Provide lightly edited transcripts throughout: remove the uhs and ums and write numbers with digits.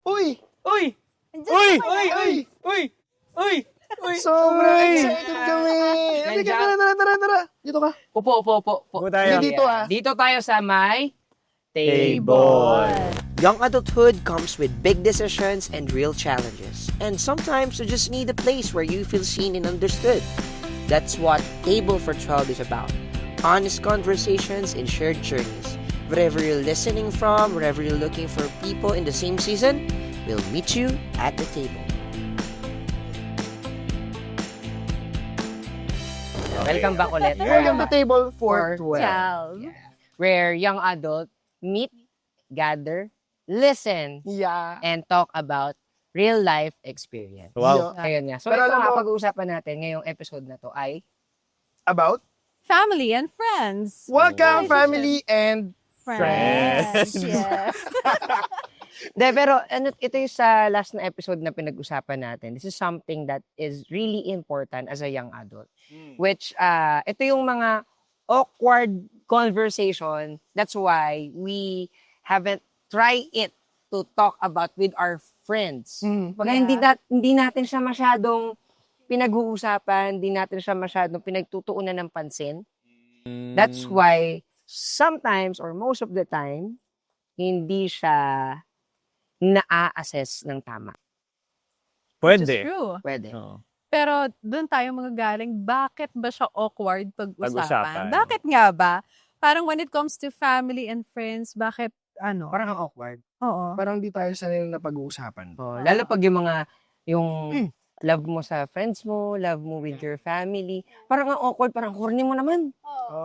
Uy! Uy! Andiyan Uy! ka kaya? Uy! Uy! Uy! Uy! Sobrang Uy! excited kami! Halika, Nandiyan. tara. Dito ka. Upo. Upo tayo. Ayan. Dito, ah. Dito tayo sa may Table. Young adulthood comes with big decisions and real challenges. And sometimes you just need a place where you feel seen and understood. That's what Table for 12 is about. Honest conversations and shared journeys. Wherever you're listening from, wherever you're looking for people in the same season, we'll meet you at the table. Welcome back ulit. Welcome to Table for For 12. Where young adult meet, gather, listen, Yeah. and talk about real life experience. Wow. Ayun nga. So Pero ito alam nga, mo- pag-uusapan natin ngayong episode na to ay About Family and friends. welcome, Relationship. family, and Friends. Yes. pero ito yung sa last na episode na pinag-usapan natin. This is something that is really important as a young adult. Which, ito yung mga awkward conversation. That's why we haven't tried it to talk about with our friends. Pagka hindi natin siya masyadong pinag-uusapan, hindi natin siya masyadong pinagtutuunan ng pansin. That's why sometimes or most of the time, hindi siya na-assess ng tama. Which is Pwede. true. Pwede. Oo. Pero doon tayo magagaling, bakit ba siya awkward pag-usapan? Pag-usapan. Bakit nga ba? Parang when it comes to family and friends, bakit ano? Parang ang awkward. Oo. parang di tayo sanay na pag-uusapan. Oh, lalo pag yung love mo sa friends mo, love mo with your family, parang ang awkward, parang corny mo naman.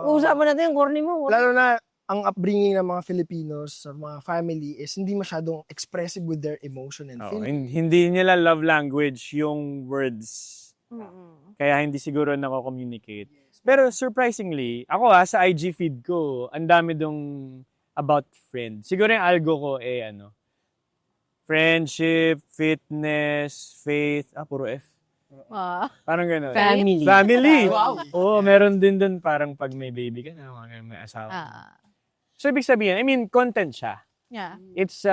Uusapan natin yung corny mo. Lalo na, ang upbringing ng mga Filipinos sa mga family is hindi masyadong expressive with their emotion and Oo, feeling. hindi nila love language yung words. Mm-mm. Kaya hindi siguro nako-communicate. Pero surprisingly, ako sa IG feed ko, ang dami dong about friends. Siguro yung algo ko friendship, fitness, faith, puro F. Ah. Parang gano'n. Family. Family! Wow. Oo, meron din dun parang pag may baby ka na, may asawa. So, ibig sabihin, content siya. Yeah. It's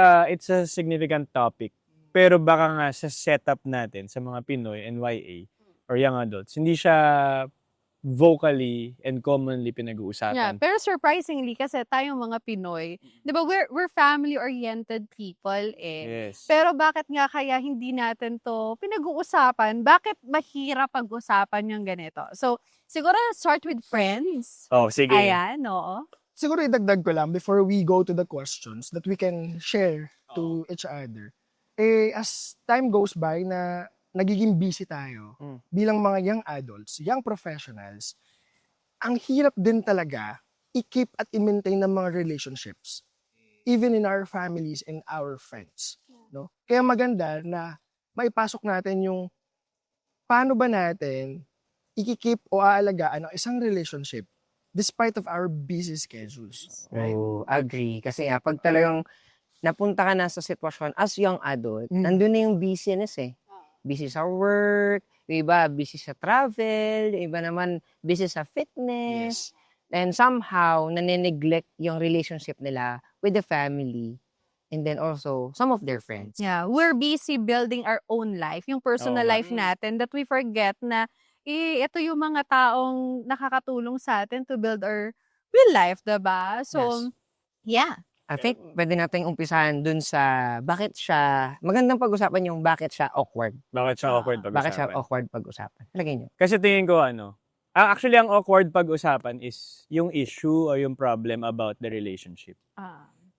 a significant topic. Pero baka nga sa setup natin sa mga Pinoy, NYA, or young adults, hindi siya vocally and commonly pinag-uusapan. Yeah, pero surprisingly kasi tayong mga Pinoy, 'di ba, we're family-oriented people eh. Yes. Pero bakit nga kaya hindi natin 'to pinag-uusapan? Bakit mahirap pag-usapan yung ganito? So, siguro start with friends. Oh, sige. Ayan, oo. Siguro idagdag ko lang before we go to the questions that we can share to each other. As time goes by na nagiging busy tayo bilang mga young adults, young professionals, ang hirap din talaga i-keep at i-maintain ng mga relationships even in our families and our friends. No? Kaya maganda na maipasok natin yung paano ba natin i-keep o aalagaan ang isang relationship despite of our busy schedules. Right? Oh, agree. Kasi pag talagang napunta ka na sa sitwasyon as young adult, nandun na yung busyness eh. Busy sa work, yung iba busy sa travel, yung iba naman busy sa fitness. And somehow, nane-neglect yung relationship nila with the family. And then also, some of their friends. Yeah, we're busy building our own life, yung personal Oo nga. life natin, that we forget na ito yung mga taong nakakatulong sa atin to build our real life, diba? So, yeah. I think pwede natin umpisahan dun sa bakit siya, magandang pag-usapan yung bakit siya awkward. Bakit siya awkward pag-usapan? Bakit siya awkward pag-usapan. Lagay nyo. Kasi tingin ko actually ang awkward pag-usapan is yung issue or yung problem about the relationship.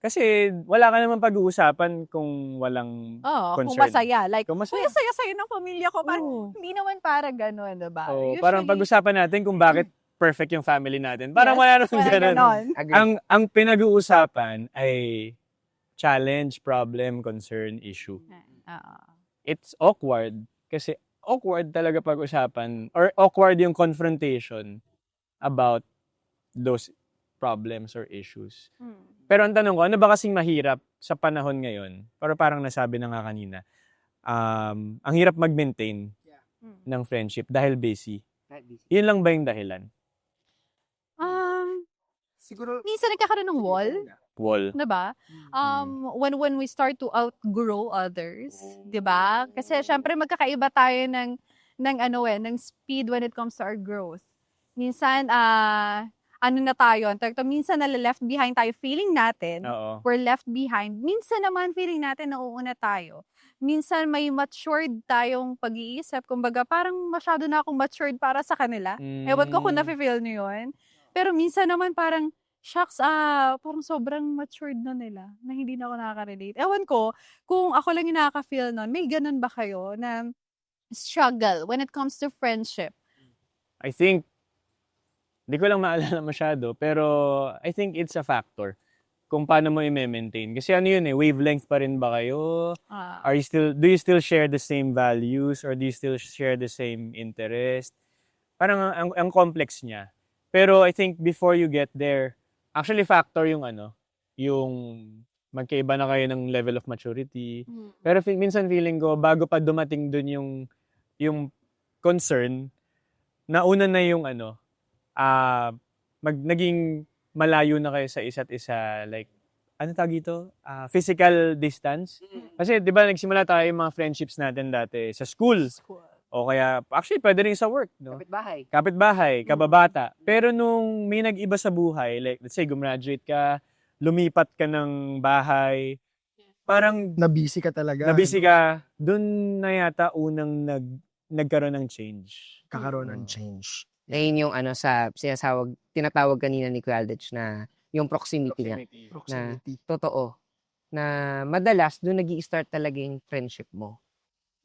Kasi wala ka naman pag-uusapan kung walang Kung concern. masaya. Like, Kung masaya. uy, saya-saya ng pamilya ko. Parang, hindi naman para gano'n, diba? Oo, Usually, parang pag-usapan natin kung bakit perfect yung family natin. Parang Yes, wala namang parang ganun. ganon. Agree. Ang pinag-uusapan ay challenge, problem, concern, issue. It's awkward kasi awkward talaga pag-usapan or awkward yung confrontation about those problems or issues. Pero ang tanong ko, ano ba kasing mahirap sa panahon ngayon? Pero parang nasabi na nga kanina, ang hirap mag-maintain ng friendship dahil busy. Yun lang ba yung dahilan? Siguro, Minsan nagkakaroon ng wall. Wall. 'di ba? When we start to outgrow others, 'di ba? Kasi syempre magkakaiba tayo ng speed when it comes to our growth. Minsan ano na tayo, minsan nale-left behind tayo feeling natin. Oo. We're left behind. Minsan naman feeling natin nauuna tayo. Minsan may matured tayong pag-iisip. Kumbaga, parang masyado na akong matured para sa kanila. Ewan ko kung nafe-feel niyo yun. Pero minsan naman parang, shucks, parang sobrang matured na nila na hindi na ako nakaka-relate. Ewan ko, kung ako lang yung nakaka-feel nun, may ganun ba kayo na struggle when it comes to friendship? I think, hindi ko lang maalala masyado, pero I think it's a factor kung paano mo i-maintain. Kasi ano yun wavelength pa rin ba kayo? Do you still share the same values or do you still share the same interest? Parang ang complex niya. Pero I think before you get there, actually factor yung yung magkaiba na kayo ng level of maturity. Pero minsan feeling ko, bago pa dumating dun yung concern, nauna na yung naging malayo na kayo sa isa't isa, like, ano tawag dito? Physical distance. Kasi, di ba, nagsimula tayo yung mga friendships natin dati sa school. O kaya, actually, pwede rin sa work, no? Kapitbahay, kababata. Pero nung may nag-iba sa buhay, like, let's say, gumraduate ka, lumipat ka ng bahay, parang, Nabisi ka talaga. dun na yata unang nagkaroon ng change. Kakaroon ng change. Ayun yung tinatawag kanina ni Kuya Aldrich na yung proximity niya. Proximity. Totoo. Na madalas, doon nag-i-start talaga yung friendship mo.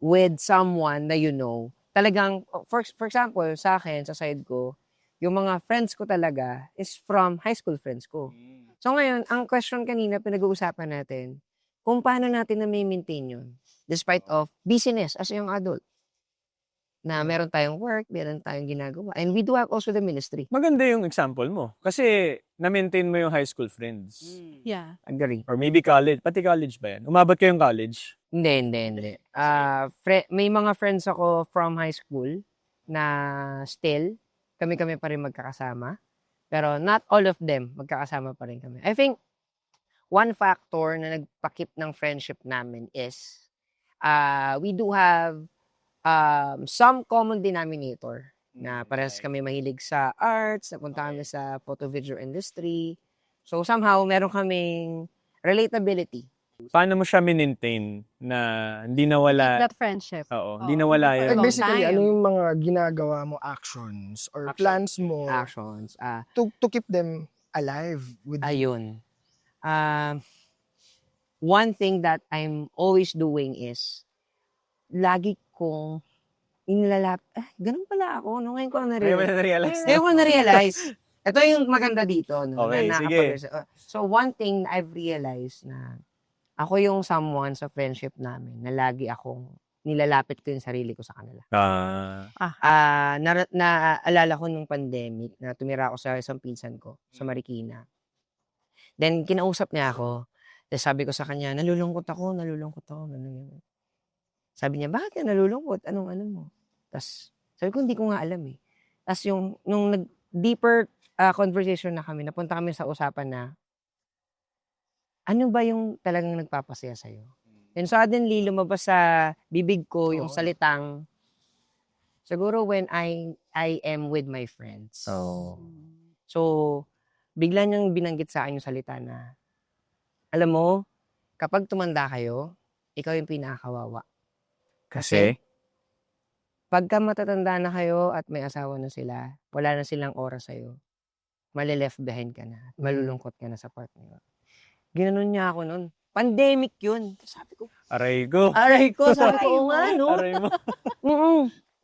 With someone na you know. Talagang, for example, sa akin, sa side ko, yung mga friends ko talaga is from high school friends ko. So ngayon, ang question kanina, pinag-uusapan natin, kung paano natin na-maintain yun. Despite of busyness as a young adult. Na meron tayong work, meron tayong ginagawa. And we do have also the ministry. Maganda yung example mo. Kasi, na-maintain mo yung high school friends. Yeah. Agree. Or maybe college. Pati college ba yan? Umabot kayong college? Hindi. May mga friends ako from high school na still, kami-kami pa rin magkakasama. Pero not all of them magkakasama pa rin kami. I think, one factor na nagpakip ng friendship namin is, we do have some common denominator na parehas kami mahilig sa arts, napunta kami sa photo-video industry. So somehow, meron kaming relatability. Paano mo siya maintain na hindi nawala? That friendship. Oo, hindi nawala For a yun. Like long basically, time. ano yung mga ginagawa mo, actions or plans mo Actions. to keep them alive with Ayun. One thing that I'm always doing is, lagi kong ganun pala ako. No? Ngayon ko na-realize. Ngayon ko na-realize. Ito yung maganda dito. No? Okay, na sige. So, one thing I've realized na ako yung someone sa friendship namin na lagi akong nilalapit ko yung sarili ko sa kanila. Naalala ko nung pandemic na tumira ako sa isang pinsan ko sa Marikina. Then, kinausap niya ako. Tapos sabi ko sa kanya, nalulungkot ako. Sabi niya, bakit ka nalulungkot? Anong mo? Tapos, sabi ko, hindi ko nga alam eh. Tapos nung deeper conversation na kami, napunta kami sa usapan na, ano ba yung talagang nagpapasaya sa'yo? And suddenly, lumabas sa bibig ko yung salitang, siguro when I am with my friends. So, bigla niyang binanggit sa akin yung salita na, alam mo, kapag tumanda kayo, ikaw yung pinakakawawa. Kasi, pagka matatanda na kayo at may asawa na sila, wala na silang oras sa'yo, mali-left behind ka na, malulungkot ka na sa partner. Ginanon niya ako noon. Pandemic yun. Sabi ko, Aray ko. sabi ko, oo nga, no? Aray mo.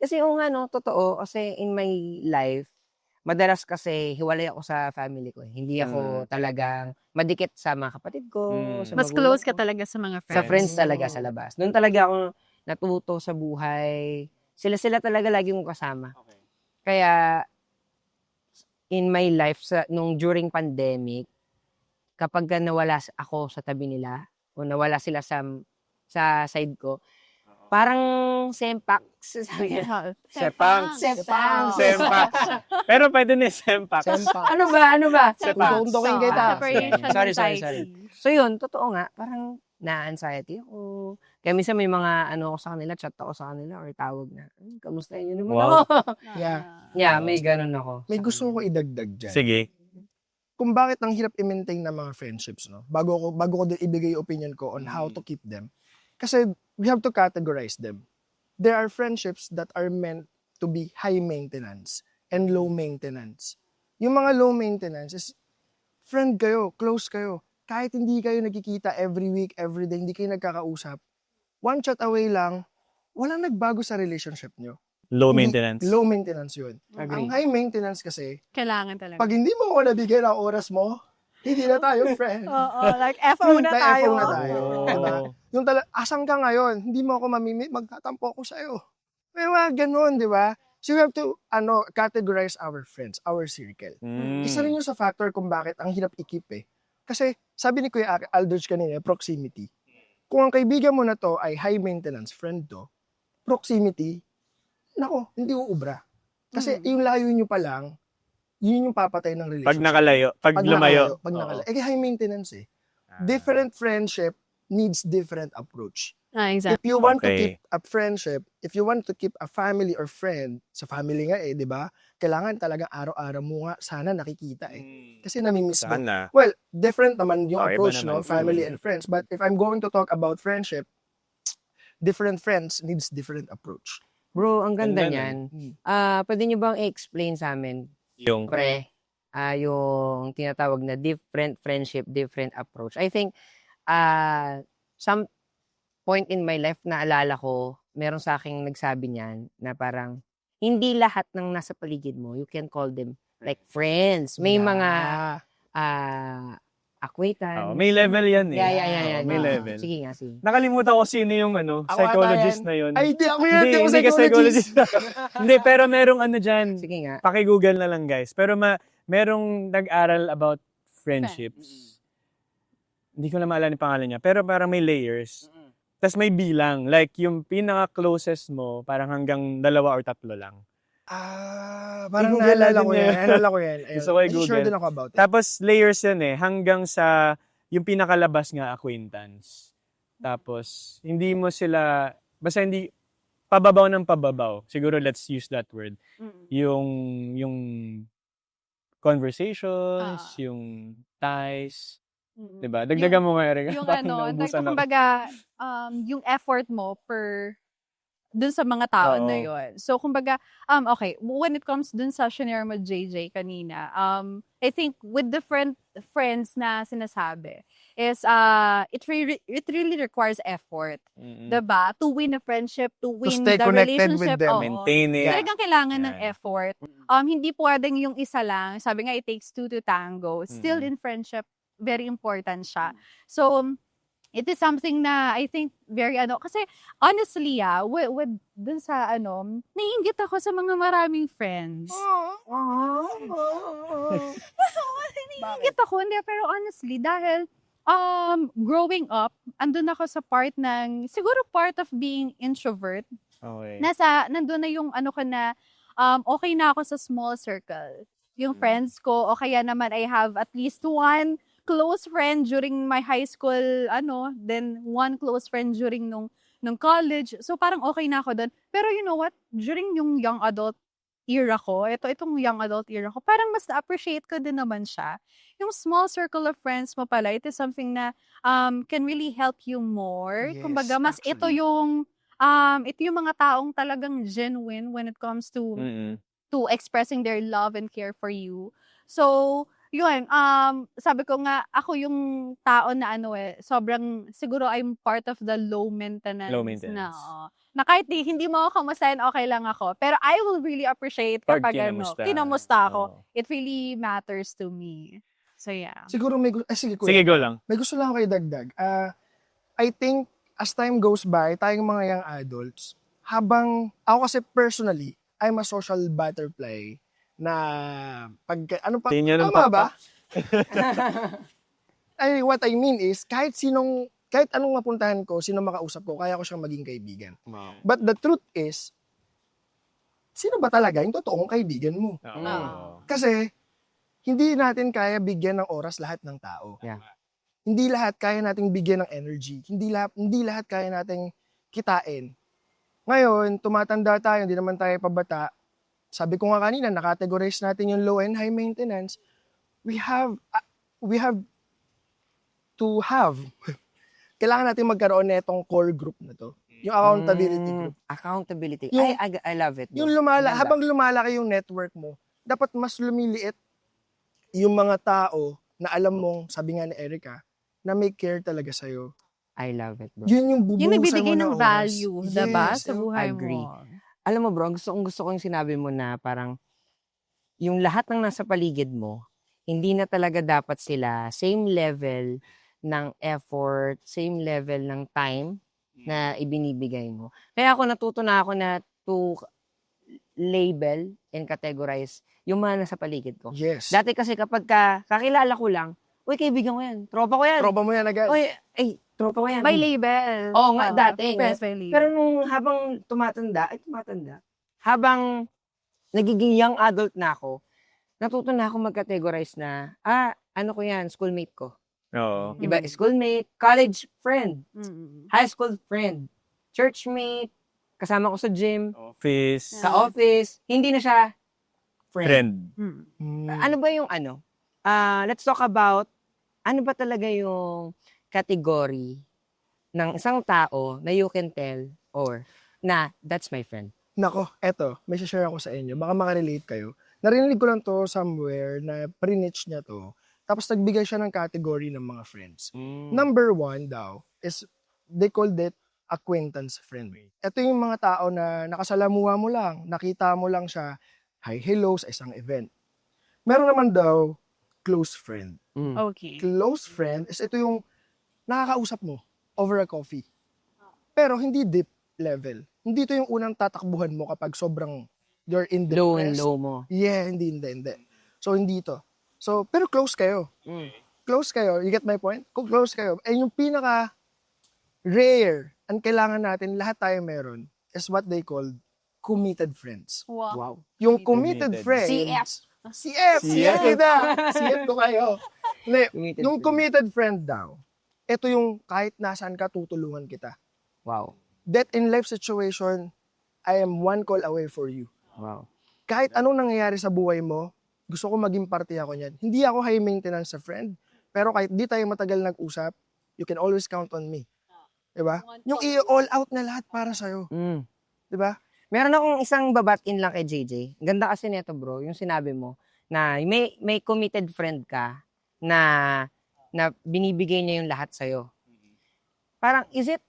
Kasi oo nga, no, totoo. Kasi in my life, madalas kasi hiwalay ako sa family ko. Hindi ako talagang madikit sa mga kapatid ko. Sa Mas magulang close ka ko. talaga sa mga friends. Sa friends talaga sa labas. Doon talaga ako natuto sa buhay. Sila talaga lagi kong kasama. Kaya, in my life, during pandemic, kapag nawala ako sa tabi nila, o nawala sila sa side ko, Parang sempak. Sabi niya. Sepang. Sepang. Sempak. Pero pwede na sempak. Sempa. Ano ba? Sepak. Tuntukin kita. Separation Sorry. anxiety. So yun, totoo nga, parang na-anxiety ako. Kaya minsan may mga ano ako sa kanila, chat ako sa kanila or tawag na, kamusta yun naman Wow. ako? Yeah. Yeah, may ganun ako. May sa gusto ko kanila. idagdag dyan. Sige. Kung bakit ang hirap i-maintain ng mga friendships, no? Bago ko din ibigay yung opinion ko on how to keep them. Kasi we have to categorize them. There are friendships that are meant to be high maintenance and low maintenance. Yung mga low maintenance is friend kayo, close kayo. Kahit hindi kayo nagkikita every week, every day, hindi kayo nagkakausap, one chat away lang, walang nagbago sa relationship nyo. Low Hindi- maintenance. Low maintenance yun. Agree. Ang high maintenance kasi, Kailangan talaga. pag hindi mo ako nabigyan ng oras mo, hindi na tayo friend. Oo, like FO na May tayo. FO na tayo. Diba? Yung asan ka ngayon, hindi mo ako mamimit, magtatampo ako sa'yo. May mga ganun, di ba? So we have to categorize our friends, our circle. Isa rin yung sa factor kung bakit ang hirap i-keep eh. Kasi sabi ni Kuya Aldrich kanina, proximity. Kung ang kaibigan mo na to ay high maintenance friend to, proximity, nako, hindi uubra. Kasi yung layo nyo pa lang, yun yung papatay ng relationship. Pag nakalayo, pag lumayo. Pag Oo. nakalayo. Eh, high maintenance eh. Different friendship needs different approach. Exactly. If you want to Okay. keep a friendship, if you want to keep a family or friend, sa family nga eh, di ba? Kailangan talaga araw-araw mo nga sana nakikita eh. Kasi namimiss mo. Sana. Well, different naman yung Oh, iba approach, naman. no? Family and friends. But if I'm going to talk about friendship, different friends needs different approach. Bro, ang ganda Ganda niyan. Hmm. Pwede niyo bang i-explain sa amin, Yung yung tinatawag na different friendship, different approach? I think, some point in my life na alala ko, meron sa aking nagsabi niyan na parang, hindi lahat ng nasa paligid mo, you can call them like friends. May mga acquaintance. may level yan eh. Yeah. May level. Sige nga, sige. Nakalimutan ko sino yung psychologist na yun. Ay, di ako yan. Di ako Hindi ka psychologist. Hindi, pero merong ano dyan. Sige nga. Paki-google na lang guys. Pero merong nag-aral about friendships. Hindi ko na maalala yung pangalan niya. Pero parang may layers. Tapos may bilang. Like yung pinaka-closest mo, parang hanggang 2 or 3 lang. Parang I-google naalala natin ko yun. yan. Naalala ko yan. Ayun. Gusto ko i-google. Sure din ako about it. Tapos layers yan eh. Hanggang sa yung pinakalabas nga acquaintance. Tapos hindi mo sila, basta hindi, pababaw ng pababaw. Siguro let's use that word. Yung conversations, yung ties. Diba? Dagdagan mo nga, Erika. Yung Parang ano, naubusan ako. kumbaga, yung effort mo dun sa mga tao na Oo. yun. So, kumbaga, okay, when it comes dun sa shinare mo, JJ, kanina, I think with different friends na sinasabi is, it really requires effort. Mm-mm. Diba? To win a friendship, to win stay the connected with relationship. them. oo. Maintain it. Talagang kailangan ng Yeah. effort. Hindi pwedeng yung isa lang. Sabi nga, it takes 2 to tango. Still in friendship, very important siya. So, it is something na I think very kasi honestly with dun sa naiinggit ako sa mga maraming friends. Naiinggit ako, hindi, pero honestly, dahil growing up, andun ako sa part siguro part of being introvert. Okay. Nandun na yung ko na, okay na ako sa small circle. Yung friends ko, o kaya naman I have at least one close friend during my high school, then one close friend during nung college. So parang okay na ako doon. Pero you know what? During yung young adult era ko, itong young adult era ko, parang mas na-appreciate ko din naman siya. Yung small circle of friends mo pala, it is something na can really help you more. Yes, Kumbaga, mas ito actually. yung mga taong talagang genuine when it comes to expressing their love and care for you. So, yun, sabi ko nga, ako yung tao na sobrang, siguro I'm part of the low maintenance. Low maintenance. Na kahit hindi mo ako kamustahin, okay lang ako. Pero I will really appreciate Pag kapag kinamusta ako. Oo. It really matters to me. So, yeah. Siguro sige, Kuya. Sige, go lang. May gusto lang ako idagdag. I think as time goes by, tayong mga young adults, ako kasi personally, I'm a social butterfly na Tingnan ng tama papa. ba? What I mean is, kahit sinong kahit anong mapuntahan ko, sino makausap ko, kaya ko siyang maging kaibigan. Wow. But the truth is, sino ba talaga yung totoong kaibigan mo? Kasi, hindi natin kaya bigyan ng oras lahat ng tao. Yeah. Hindi lahat kaya nating bigyan ng energy. Hindi lahat kaya nating kitain. Ngayon, tumatanda tayo, hindi naman tayo pabata. Sabi ko nga kanina, nakategorize natin yung low and high maintenance. We have to have. Kailangan natin magkaroon na itong core group na to. Yung accountability group. Accountability. Yung- I love it. Yung bro. Ganda. habang lumalaki yung network mo, dapat mas lumiliit yung mga tao na alam mong, sabi nga ni Erica, na may care talaga sa'yo. I love it, bro. Yun yung bubuhusan Yung nagbibigay mo ng oras. value, diba? Yes, Sa buhay agree. mo. Alam mo bro, gusto ko yung sinabi mo na parang yung lahat ng nasa paligid mo, hindi na talaga dapat sila same level ng effort, same level ng time na ibinibigay mo. Kaya ako natuto na ako na to label and categorize yung mga nasa paligid ko. Yes. Dati kasi kapag kakilala ko lang, uy, kaibigan ko yan, tropa ko yan. Tropa mo yan agad. Uy, tropa ko yan. By label. Oo nga, dati. Press by label. Pero nung habang habang nagiging young adult na ako, natuto na ako mag-categorize na, ano ko yan, schoolmate ko. Oo. Iba, schoolmate, college friend, Mm. high school friend, churchmate, kasama ko sa gym, Office. sa office, hindi na siya friend. Friend. Mm. Ano ba yung ano? Let's talk about, ano ba talaga yung category ng isang tao na you can tell or na that's my friend. Nako, eto, may share ako sa inyo. Baka makarelate kayo. Narinig ko lang to somewhere na pre-niche niya to. Tapos nagbigay siya ng category ng mga friends. Number 1 daw is, they called it acquaintance friend. Ito yung mga tao na nakasalamuha mo lang, nakita mo lang siya, hi, hello sa isang event. Meron naman daw, close friend. Okay. Close friend is ito yung nakakausap mo over a coffee. Pero hindi deep level. Hindi ito yung unang tatakbuhan mo kapag sobrang you're in the Low and low mo. Yeah, hindi. So, hindi to. So, pero close kayo. Close kayo. You get my point? Kung close kayo. And yung pinaka rare, ang kailangan natin, lahat tayo meron, is what they call committed friends. Wow. Wow. Yung committed Committed. friends. CF! CF. CF ko kayo. Hindi, Committed yung friend. committed friend daw, ito yung kahit nasaan ka, tutulungan kita. Wow. That in life situation, I am one call away for you. Wow. Kahit anong nangyayari sa buhay mo, gusto ko maging parte ako niyan. Hindi ako high maintenance sa friend, pero kahit di tayo matagal nag-usap, you can always count on me. Diba? Yung i-all out na lahat para sa'yo. Diba? Meron akong isang babatin lang kay JJ. Ganda kasi nito bro, yung sinabi mo na may committed friend ka na binibigay niya yung lahat sa'yo. Parang, is it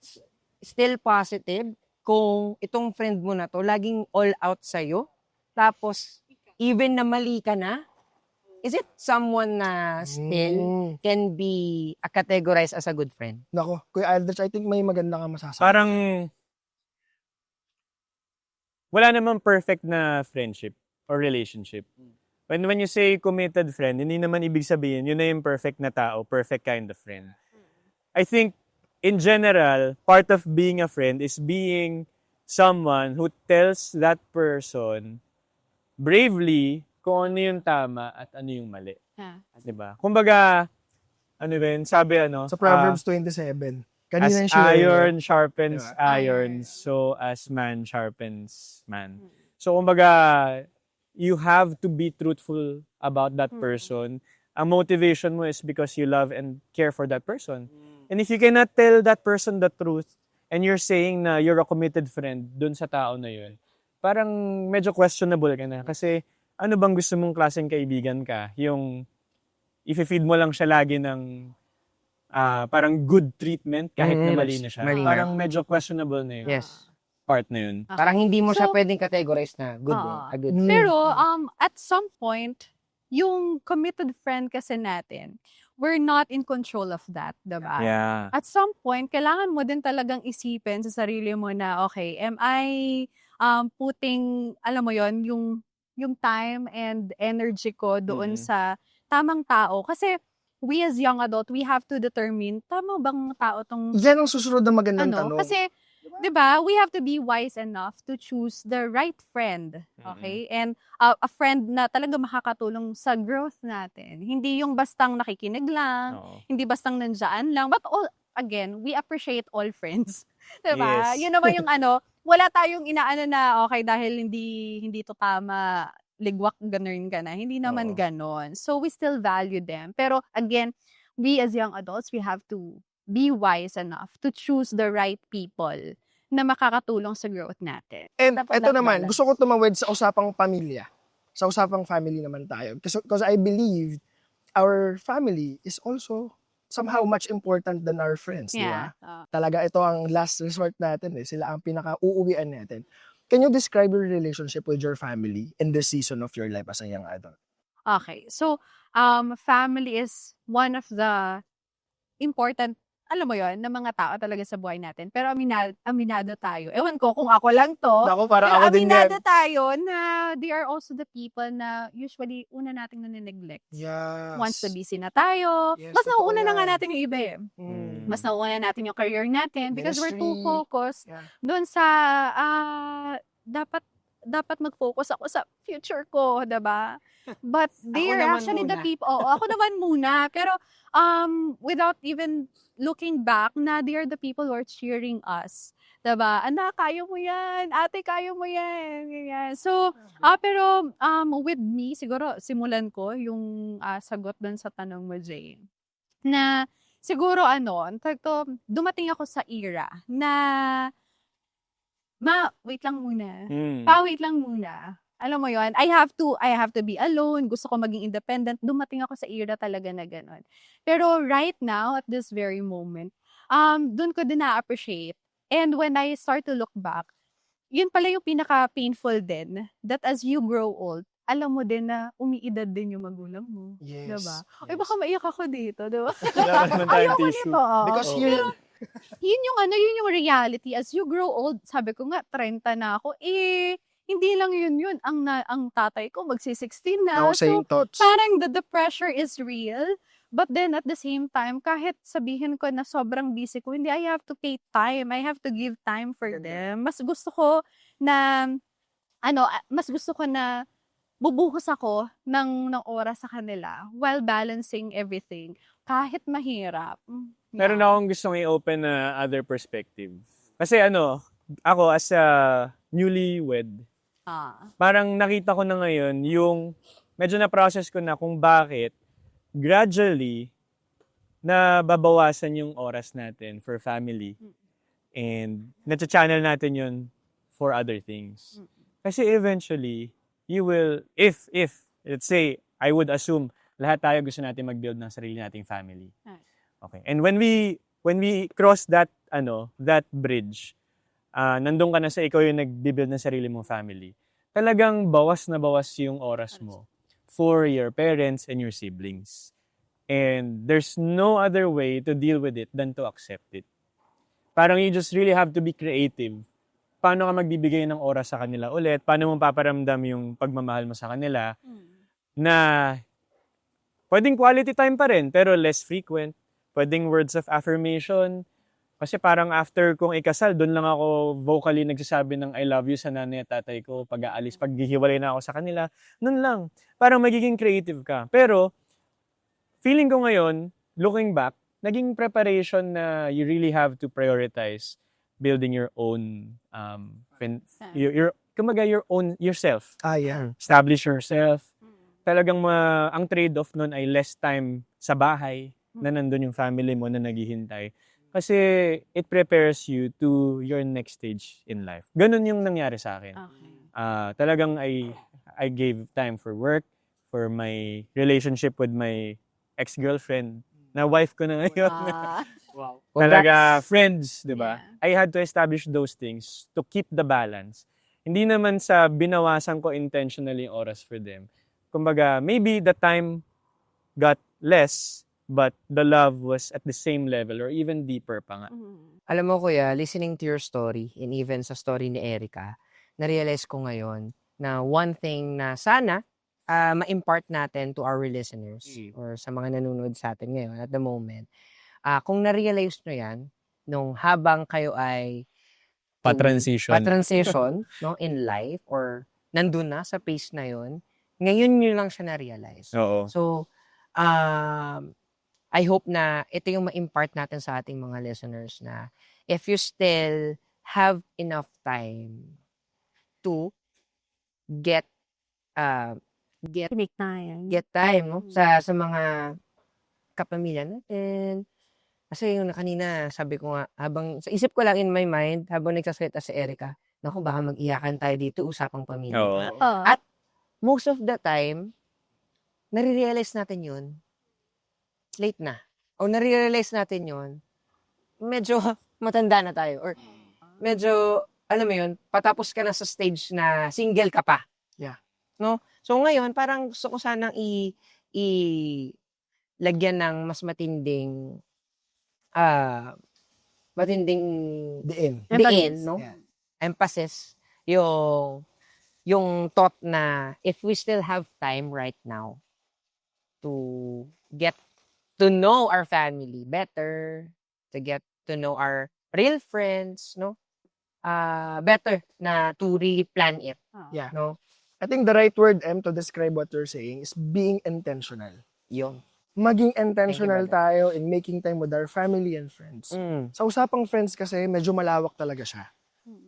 still positive kung itong friend mo na to laging all out sa'yo? Tapos, even na mali ka na, is it someone na still can be categorized as a good friend? Nako, Kuya Aldrich, I think may maganda ka masasabi. Parang wala namang perfect na friendship or relationship. When you say committed friend, hindi naman ibig sabihin yun na yung perfect na tao, perfect kind of friend. I think in general, part of being a friend is being someone who tells that person bravely kung ano yung tama at ano yung mali. Diba? Kumbaga, ano rin, sabi Sa Proverbs 27. Kanina as yung share iron sharpens Diba? iron, so as man sharpens man. So, kumbaga, you have to be truthful about that person. Ang motivation mo is because you love and care for that person. And if you cannot tell that person the truth, and you're saying na you're a committed friend dun sa tao na yun, parang medyo questionable ka na. Kasi, ano bang gusto mong klaseng kaibigan ka? Yung, if-feed mo lang siya lagi ng parang good treatment kahit na mali na siya. Mali na. Parang medyo questionable na yung Yes. part na yun. Parang hindi mo siya So, pwedeng categorize na good. Oo. A good Mm. Pero, at some point, yung committed friend kasi natin, we're not in control of that, diba? Yeah. At some point, kailangan mo din talagang isipin sa sarili mo na, okay, am I putting, alam mo yon yung time and energy ko doon sa tamang tao? Kasi, we as young adult, we have to determine, tama bang tao tong Yan ang susunod na magandang tanong. Kasi, di ba, we have to be wise enough to choose the right friend. Okay? And a friend na talaga makakatulong sa growth natin. Hindi yung bastang nakikinig lang, Oo. hindi bastang nandyan lang. But again, we appreciate all friends. Diba? Yes. Yun naman yung wala tayong inaano na, okay, dahil hindi to tama, ligwak, ganun ka na. Hindi naman Oo. ganon. So, we still value them. Pero, again, we as young adults, we have to be wise enough to choose the right people na makakatulong sa growth natin. And Dapat ito lang naman, balance. gusto ko tumawid sa usapang pamilya. Sa usapang family naman tayo. Because I believe our family is also somehow much important than our friends, di ba? Yeah. Talaga ito ang last resort natin eh. Sila ang pinaka-uuwian natin. Can you describe your relationship with your family in this season of your life as a young adult? Okay. So, family is one of the important, alam mo yon, ng mga tao talaga sa buhay natin. Pero aminado tayo. Ewan ko kung ako lang to. Ako, parang Pero ako din yan. aminado tayo na they are also the people na usually una nating nanineglect. Yes. Once na busy na tayo, Yes, mas totoo nauuna na nga yan. natin yung iba eh. Mm. Mas nauuna natin yung career natin because we're too Ministry. focused Yeah. doon sa dapat mag-focus ako sa future ko, 'di ba? But they are naman actually the muna. people. Oo, ako naman muna. Pero without even looking back, na they are the people who are cheering us. 'Di ba? Anak, kaya mo 'yan. Ate, kaya mo 'yan. Ganyan. So, pero with me, siguro simulan ko yung sagot doon sa tanong mo, Jay. Na siguro dumating ako sa era na wait lang muna. Wait lang muna. Alam mo yon, I have to be alone. Gusto ko maging independent. Dumating ako sa era talaga na gano'n. Pero right now, at this very moment, dun ko din na-appreciate. And when I start to look back, yun pala yung pinaka-painful din, that as you grow old, alam mo din na umiidad din yung magulang mo. Yes. Diba? Ay, baka maiyak ako dito, diba? Wala naman tayong Ayoko tissue. nito. Because Yun yung reality. As you grow old, sabi ko nga, 30 na ako, hindi lang yun. Ang tatay ko, magsi-16 na. Now, same thoughts. Parang the pressure is real. But then, at the same time, kahit sabihin ko na sobrang busy ko, hindi, I have to pay time. I have to give time for them. Mas gusto ko na, bubuhos ako ng oras sa kanila while balancing everything. Kahit mahirap. Meron akong gustong i-open na other perspective. Kasi ako as a newlywed, parang nakita ko na ngayon yung medyo na-process ko na kung bakit gradually na babawasan yung oras natin for family and na-channel natin yun for other things. Kasi eventually, you will, if let's say, I would assume lahat tayo gusto natin mag-build ng sarili nating family. Okay. And when we cross that bridge, nandun ka na sa ikaw yung nag-build ng sarili mong family. Talagang bawas na bawas yung oras mo for your parents and your siblings. And there's no other way to deal with it than to accept it. Parang you just really have to be creative. Paano ka magbibigay ng oras sa kanila ulit? Paano mo paparamdam yung pagmamahal mo sa kanila na pwedeng quality time pa rin, pero less frequent. Pwedeng words of affirmation. Kasi parang after kong ikasal, doon lang ako vocally nagsasabi ng I love you sa nanay at tatay ko. Pag-aalis, paghihiwalay na ako sa kanila. Noon lang. Parang magiging creative ka. Pero, feeling ko ngayon, looking back, naging preparation na you really have to prioritize building your own, your own yourself. Yeah. Establish yourself. Talagang ang trade-off nun ay less time sa bahay na nandun yung family mo na naghihintay. Kasi it prepares you to your next stage in life. Ganun yung nangyari sa akin. Okay. Talagang I gave time for work, for my relationship with my ex-girlfriend, na wife ko na ngayon. Wow. Talaga, friends, di ba? Yeah. I had to establish those things to keep the balance. Hindi naman sa binawasan ko intentionally yung oras for them. Kumbaga, maybe the time got less, but the love was at the same level or even deeper pa nga. Alam mo kuya, listening to your story and even sa story ni Erica, na-realize ko ngayon na one thing na sana ma-impart natin to our listeners or sa mga nanonood sa atin ngayon at the moment, kung na-realize nyo yan, nung habang kayo ay Pa-transition. no, in life or nandun na sa pace na yun, ngayon nyo lang siya na-realize. Oo. So, I hope na ito yung ma-impart natin sa ating mga listeners na if you still have enough time to get Make time. time no? sa mga kapamilya natin. Kasi yung kanina, sabi ko nga, habang sa isip ko lang in my mind, habang nagsasalita si Erica, naku, baka mag-iyakan tayo dito, usapang pamilya. Oo. At most of the time, nare-realize natin yun, late na. O nare-realize natin yun, medyo matanda na tayo. Or medyo, alam mo yun, patapos ka na sa stage na single ka pa. Yeah. No? So ngayon, parang gusto ko sanang lagyan ng mas matinding Diin. diin, no? Yeah. Emphasis yung thought na if we still have time right now to get to know our family better, to get to know our real friends, no? Better na to really plan it, Yeah. no? I think the right word, to describe what you're saying is being intentional. Yung Maging intentional brother. tayo in making time with our family and friends. Sa usapang friends kasi, medyo malawak talaga siya.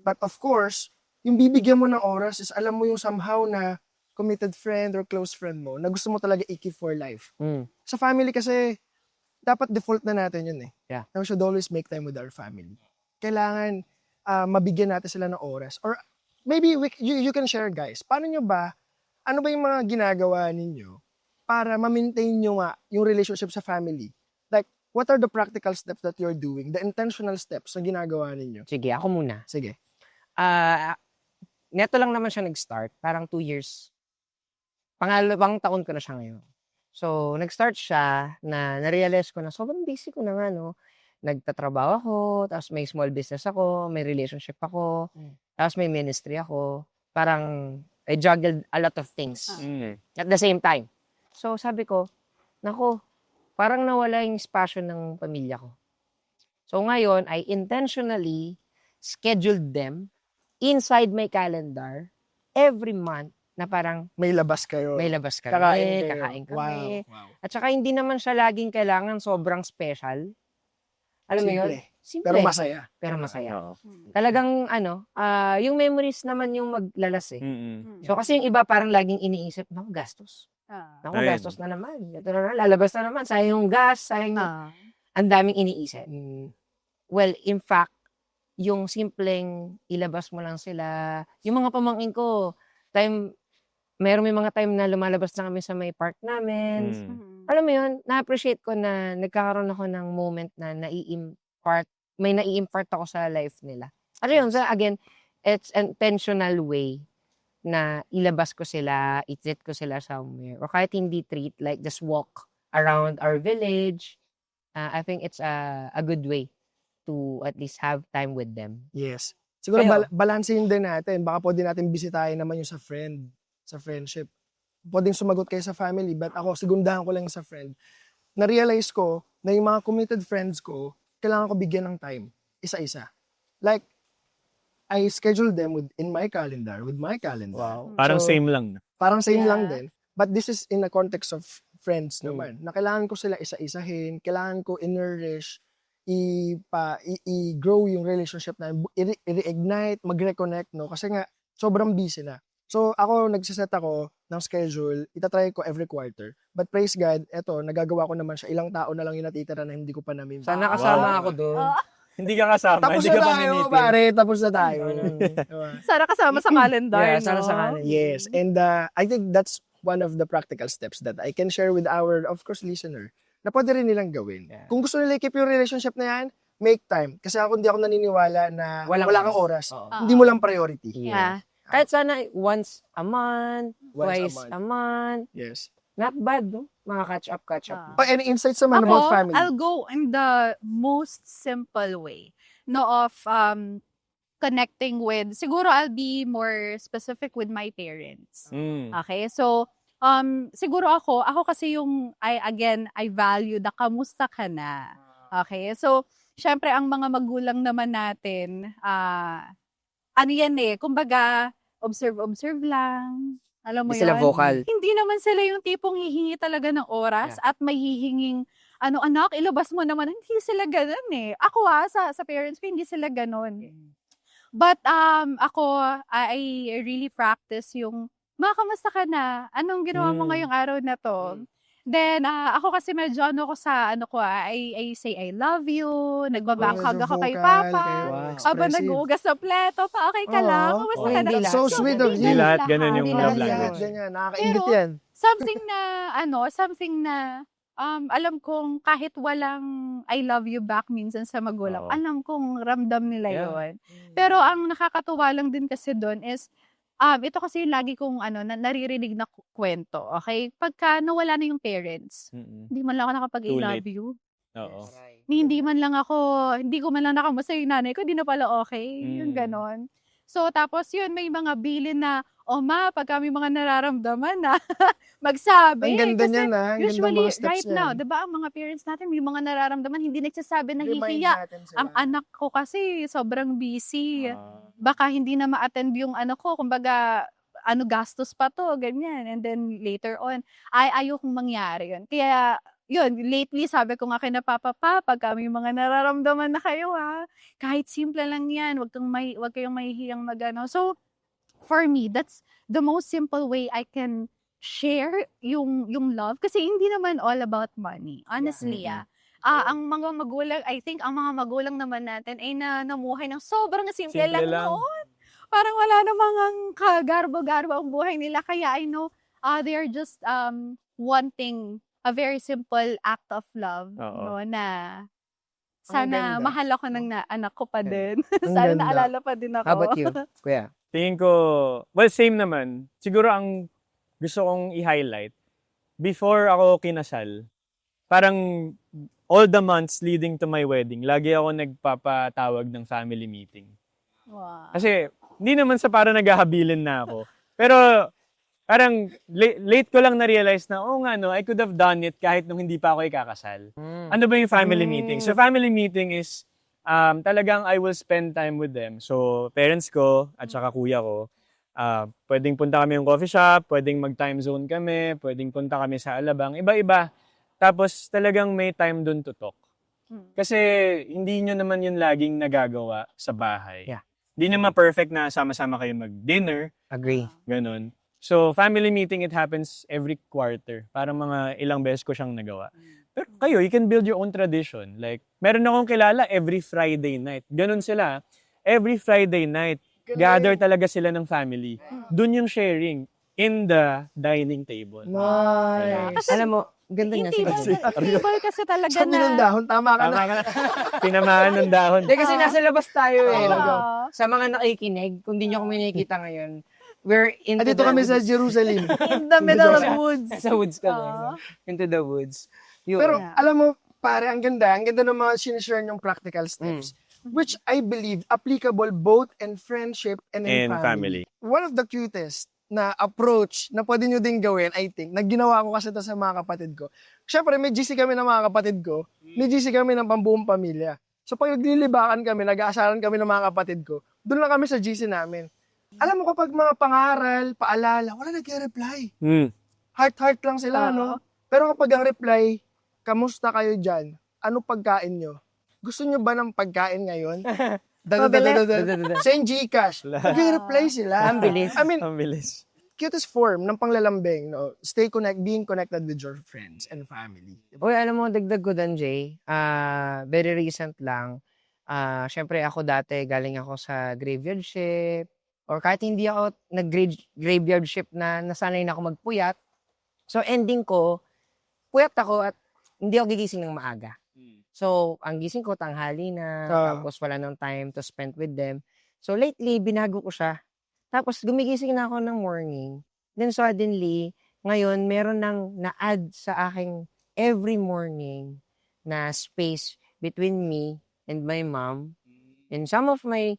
But of course, yung bibigyan mo ng oras is alam mo yung somehow na committed friend or close friend mo na gusto mo talaga i-keep for life. Sa family kasi, dapat default na natin yun eh. Yeah. Na we should always make time with our family. Kailangan mabigyan natin sila ng oras. Or maybe you can share, guys. Paano nyo ba, ano ba yung mga ginagawa ninyo para ma-maintain nyo nga yung relationship sa family? Like, what are the practical steps that you're doing? The intentional steps na ginagawa ninyo? sige, ako muna. Sige. Neto lang naman siya nag-start, parang 2 years. Pangalawang taon ko na siya ngayon. So, nag-start siya na na-realize ko na sobrang busy ko na nga, no? Nagtatrabaho ako, tapos may small business ako, may relationship ako, tapos may ministry ako. Parang, I juggled a lot of things at the same time. So, sabi ko, nako, parang nawala yung espasyo ng pamilya ko. So, ngayon, I intentionally scheduled them inside my calendar every month na parang May labas kayo. may labas kami, Kakain kayo. kakain kami. Wow. At saka hindi naman siya laging kailangan sobrang special. Alam mo yun? Simple. Pero masaya. Pero masaya. Oo. Talagang yung memories naman yung maglalas eh. So kasi yung iba parang laging iniisip, naku, gastos. Naku, Ayun. gastos na naman. Ito na naman, lalabas na naman. Sayang yung gas, sayang ang daming iniisip. Well, in fact, yung simpleng ilabas mo lang sila. Yung mga pamangkin ko, may mga time na lumalabas na kami sa may park namin. Alam mo yun, na-appreciate ko na nagkakaroon ako ng moment na may nai-impart ako sa life nila. Ano yun, so again, it's an intentional way na ilabas ko sila, i-treat ko sila somewhere. Or kahit hindi treat, like just walk around our village. I think it's a good way to at least have time with them. Yes. Siguro Kayo? balansehin din natin. Baka pwede natin bisitahin naman yung sa friendship. Pwedeng sumagot kayo sa family, but ako, segundahan ko lang yung sa friend. Na-realize ko na yung mga committed friends ko, kailangan ko bigyan ng time. Isa-isa. Like, I schedule them with my calendar. Wow. Parang So, same lang. Parang same Yeah. lang din. But this is in the context of friends naman. Na kailangan ko sila isa-isahin, kailangan ko i-nourish, i-grow yung relationship na, i-reignite, mag-reconnect, no? Kasi nga, sobrang busy na. So, ako, nagsiset ako ng schedule, itatry ko every quarter. But praise God, eto, nagagawa ko naman siya. Ilang tao na lang yung natitira na hindi ko pa namin. Sana kasama Wow. ako doon. Hindi ka kasama, Tapos hindi na ka pa tayo, minitin. pare. Tapos na tayo. Diba? Sana kasama sa calendar, Yeah, no? sana sa kanin. Yes, and I think that's one of the practical steps that I can share with our, of course, listener, na pwede rin nilang gawin. Yeah. Kung gusto nila i-keep yung relationship na yan, make time. Kasi hindi ako naniniwala na Walang wala kang oras. Oo. Hindi mo lang priority. Yeah. Kahit sana once a month, Once a twice month. a month. Yes. Not bad, no? Mga catch up. Oh, any insights naman about family? I'll go in the most simple way, no, of connecting with, siguro I'll be more specific with my parents. Mm. Okay, so siguro ako kasi yung, I value the kamusta ka na. Okay? So, syempre, ang mga magulang naman natin, ano yan kumbaga, observe lang. Alam mo Hindi sila yun? vocal. Hindi naman sila yung tipong hihingi talaga ng oras at may hihinging, anak, ilabas mo naman. Hindi sila ganun Ako sa parents ko, hindi sila ganun. But ako, I really practice yung, kamusta ka na? Anong ginawa mo ngayong araw na to? Then, ako kasi medyo ako sa, I say I love you, nagbabanghag Medyo ako kay vocal, Papa. kayo, Wow. Habang expressive. nag-uugas sa pleto, okay ka lang? Oo. Kamusta Oo, ka na? hindi lahat. So sweet of Hindi you. lahat ganun yung Hindi love lahat language. Ganyan, nakakaingit Pero, yan. something na, alam kong kahit walang I love you back minsan sa magulang, Oo. alam kong ramdam nila Yeah. yun. Pero ang nakakatuwa lang din kasi doon is, ito kasi yung lagi kong naririnig na kwento, okay? Pagka nawala na yung parents, hindi man lang ako nakapag I Too love late. you. Oo. Hindi ko man lang nakamusta yung nanay ko, di na pala okay. Yung ganon. So, tapos yun, may mga bilin na, ma, pagka may mga nararamdaman na, magsabi. Ang ganda Kasi niyan Ang ganda usually, mga steps right niyan. now, diba, ang mga parents natin, may mga nararamdaman, hindi nagsasabi, Remind nahihiya. natin sila. Ang anak ko kasi, sobrang busy. Ah. Baka hindi na ma-attend yung ko, kumbaga, gastos pa to, ganyan. And then, later on, ayokong mangyari yun. Kaya, yun, lately, sabi ko nga kay na papa, pagka may mga nararamdaman na kayo, kahit simple lang yan, wag kayong mahihiyang magano. So, for me, that's the most simple way I can share yung love. Kasi hindi naman all about money. Honestly, ang mga magulang, I think, ang mga magulang naman natin ay namuhay ng sobrang simple lang noon. Parang wala namang kagarbo-garbo ang buhay nila. Kaya I know, they are just wanting a very simple act of love. Oo. No, na sana ganda. mahal ako ng anak ko pa din. Ang Sana ganda. naalala pa din ako. How about you, kuya? Tingin ko, well, same naman. Siguro ang gusto kong i-highlight, before ako kinasal, parang all the months leading to my wedding, lagi ako nagpapatawag ng family meeting. Wow. Kasi, hindi naman sa parang naghahabilin na ako. Pero, parang late ko lang na-realize na, I could have done it kahit nung hindi pa ako ikakasal. Ano ba yung family meeting? So, family meeting is, talagang I will spend time with them. So, parents ko at saka kuya ko, pwedeng punta kami yung coffee shop, pwedeng mag-time zone kami, pwedeng punta kami sa Alabang, iba-iba. Tapos, talagang may time dun to talk. Kasi, hindi nyo naman yun laging nagagawa sa bahay. Yeah. Hindi naman perfect na sama-sama kayo mag-dinner, Agree. ganun. So, family meeting, it happens every quarter. Parang mga ilang beses ko siyang nagawa. Pero kayo, you can build your own tradition. Like, meron akong kilala every Friday night. Ganun sila. Every Friday night, gather talaga sila ng family. Doon yung sharing in the dining table. Nice. Alam mo, ganda niya Hindi si ba, table kasi talaga Sa minong na. dahon, tama ka na. Tama ka na. Tinamaan ng dahon. Hindi, kasi nasa labas tayo eh. Oo. Sa mga nakikinig, kung di nyo kami nakikita ngayon, we're into Dito kami sa Jerusalem. In the middle of woods. Sa woods kami. Oo. Into the woods. Yun. Pero Yeah. alam mo, pare, ang ganda ng mga sinishare yung practical steps. Which I believe applicable both in friendship and in And family. family. One of the cutest na approach na pwede nyo din gawin, I think, na ginawa ko kasi ito sa mga kapatid ko. Siyempre, may GC kami ng mga kapatid ko, may GC kami ng pambuong pamilya. So pag naglilibakan kami, nag-aasaran kami ng mga kapatid ko, doon lang kami sa GC namin. Alam mo kapag mga pangaral, paalala, wala nag-reply. Heart-heart lang sila, Oo. no? Pero kapag ang reply, kamusta kayo dyan? Ano pagkain nyo? Gusto nyo ba ng pagkain ngayon? Send Gcash. Nag-reply sila. Ang bilis. I mean, Ang bilis. cutest form ng panglalambing, no? Being connected with your friends and family. Uy, alam mo, dagdag ko doon, Jay. Very recent lang. Syempre ako dati, galing ako sa graveyard shift. Or kahit hindi ako nag-graveyard shift na nasanay na ako magpuyat. So, ending ko, puyat ako at hindi ako gigising ng maaga. So, ang gising ko, tanghali na. Tapos, wala nang time to spend with them. So, lately, binago ko siya. Tapos, gumigising na ako ng morning. Then, suddenly, ngayon, meron nang na-add sa aking every morning na space between me and my mom and some of my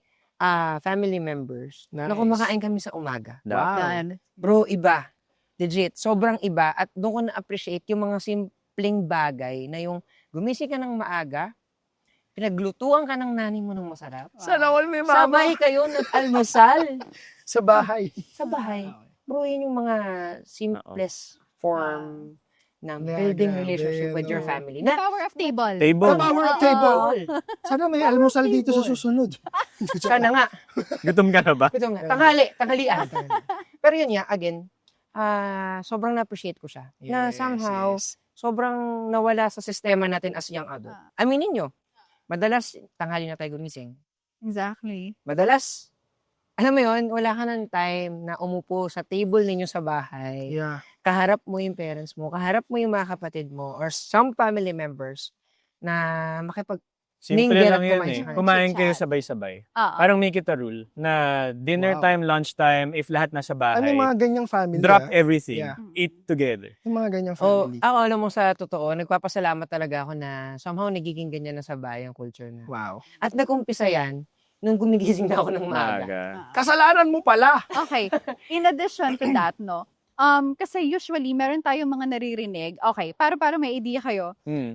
family members na Nice. kumakain kami sa umaga. Wow. Done. Bro, iba. Legit, sobrang iba. At doon ko na-appreciate yung mga simpleng bagay na yung gumising ka ng maaga, pinaglutuan ka ng nanay mo ng masarap. Sana all may Sabay kayo nag-almusal sa bahay. sa bahay. Bro, yun yung mga simplest form ng building Grabe, relationship with your no. family. The Na, power of table. Table. Power of table. Table. Sana may almusal dito sa susunod. Sana nga. Gutom ka na ba? Ito nga. Tanghalian. Pero yun nga, again, sobrang na-appreciate ko siya. Na somehow, sobrang nawala sa sistema natin as young adult. Aminin nyo, madalas, tanghali na tayo gumising. Exactly. Madalas, alam mo yun, wala ka ng time na umupo sa table ninyo sa bahay. Yeah. Kaharap mo yung parents mo, kaharap mo yung mga kapatid mo, or some family members na Simple Mingle lang at yan kumain eh. sa Kumain kayo chit-chat. sabay-sabay. Oo. Parang make it a rule na dinner Wow. time, lunch time, if lahat nasa Ano bahay, yung mga ganyang family? drop everything, Yeah. eat together. Yung mga ganyang Oh, family. ako alam mo sa totoo, nagpapasalamat talaga ako na somehow nagiging ganyan na sa bayang culture na. Wow. At nag-umpisa yan nung gumigising na ako ng maaga. Maaga. Kasalanan mo pala. Okay. In addition to that, no, kasi usually, meron tayong mga naririnig. Okay, para may idea kayo. Hmm.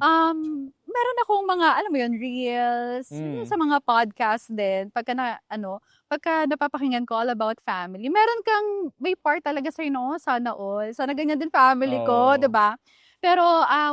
Meron akong mga, alam mo yun, reels, Mm. sa mga podcast din, pagka napapakinggan ko all about family, meron kang, may part talaga sa'yo, no, sana all. Sana ganyan din family ko, Oo. 'di ba? Pero,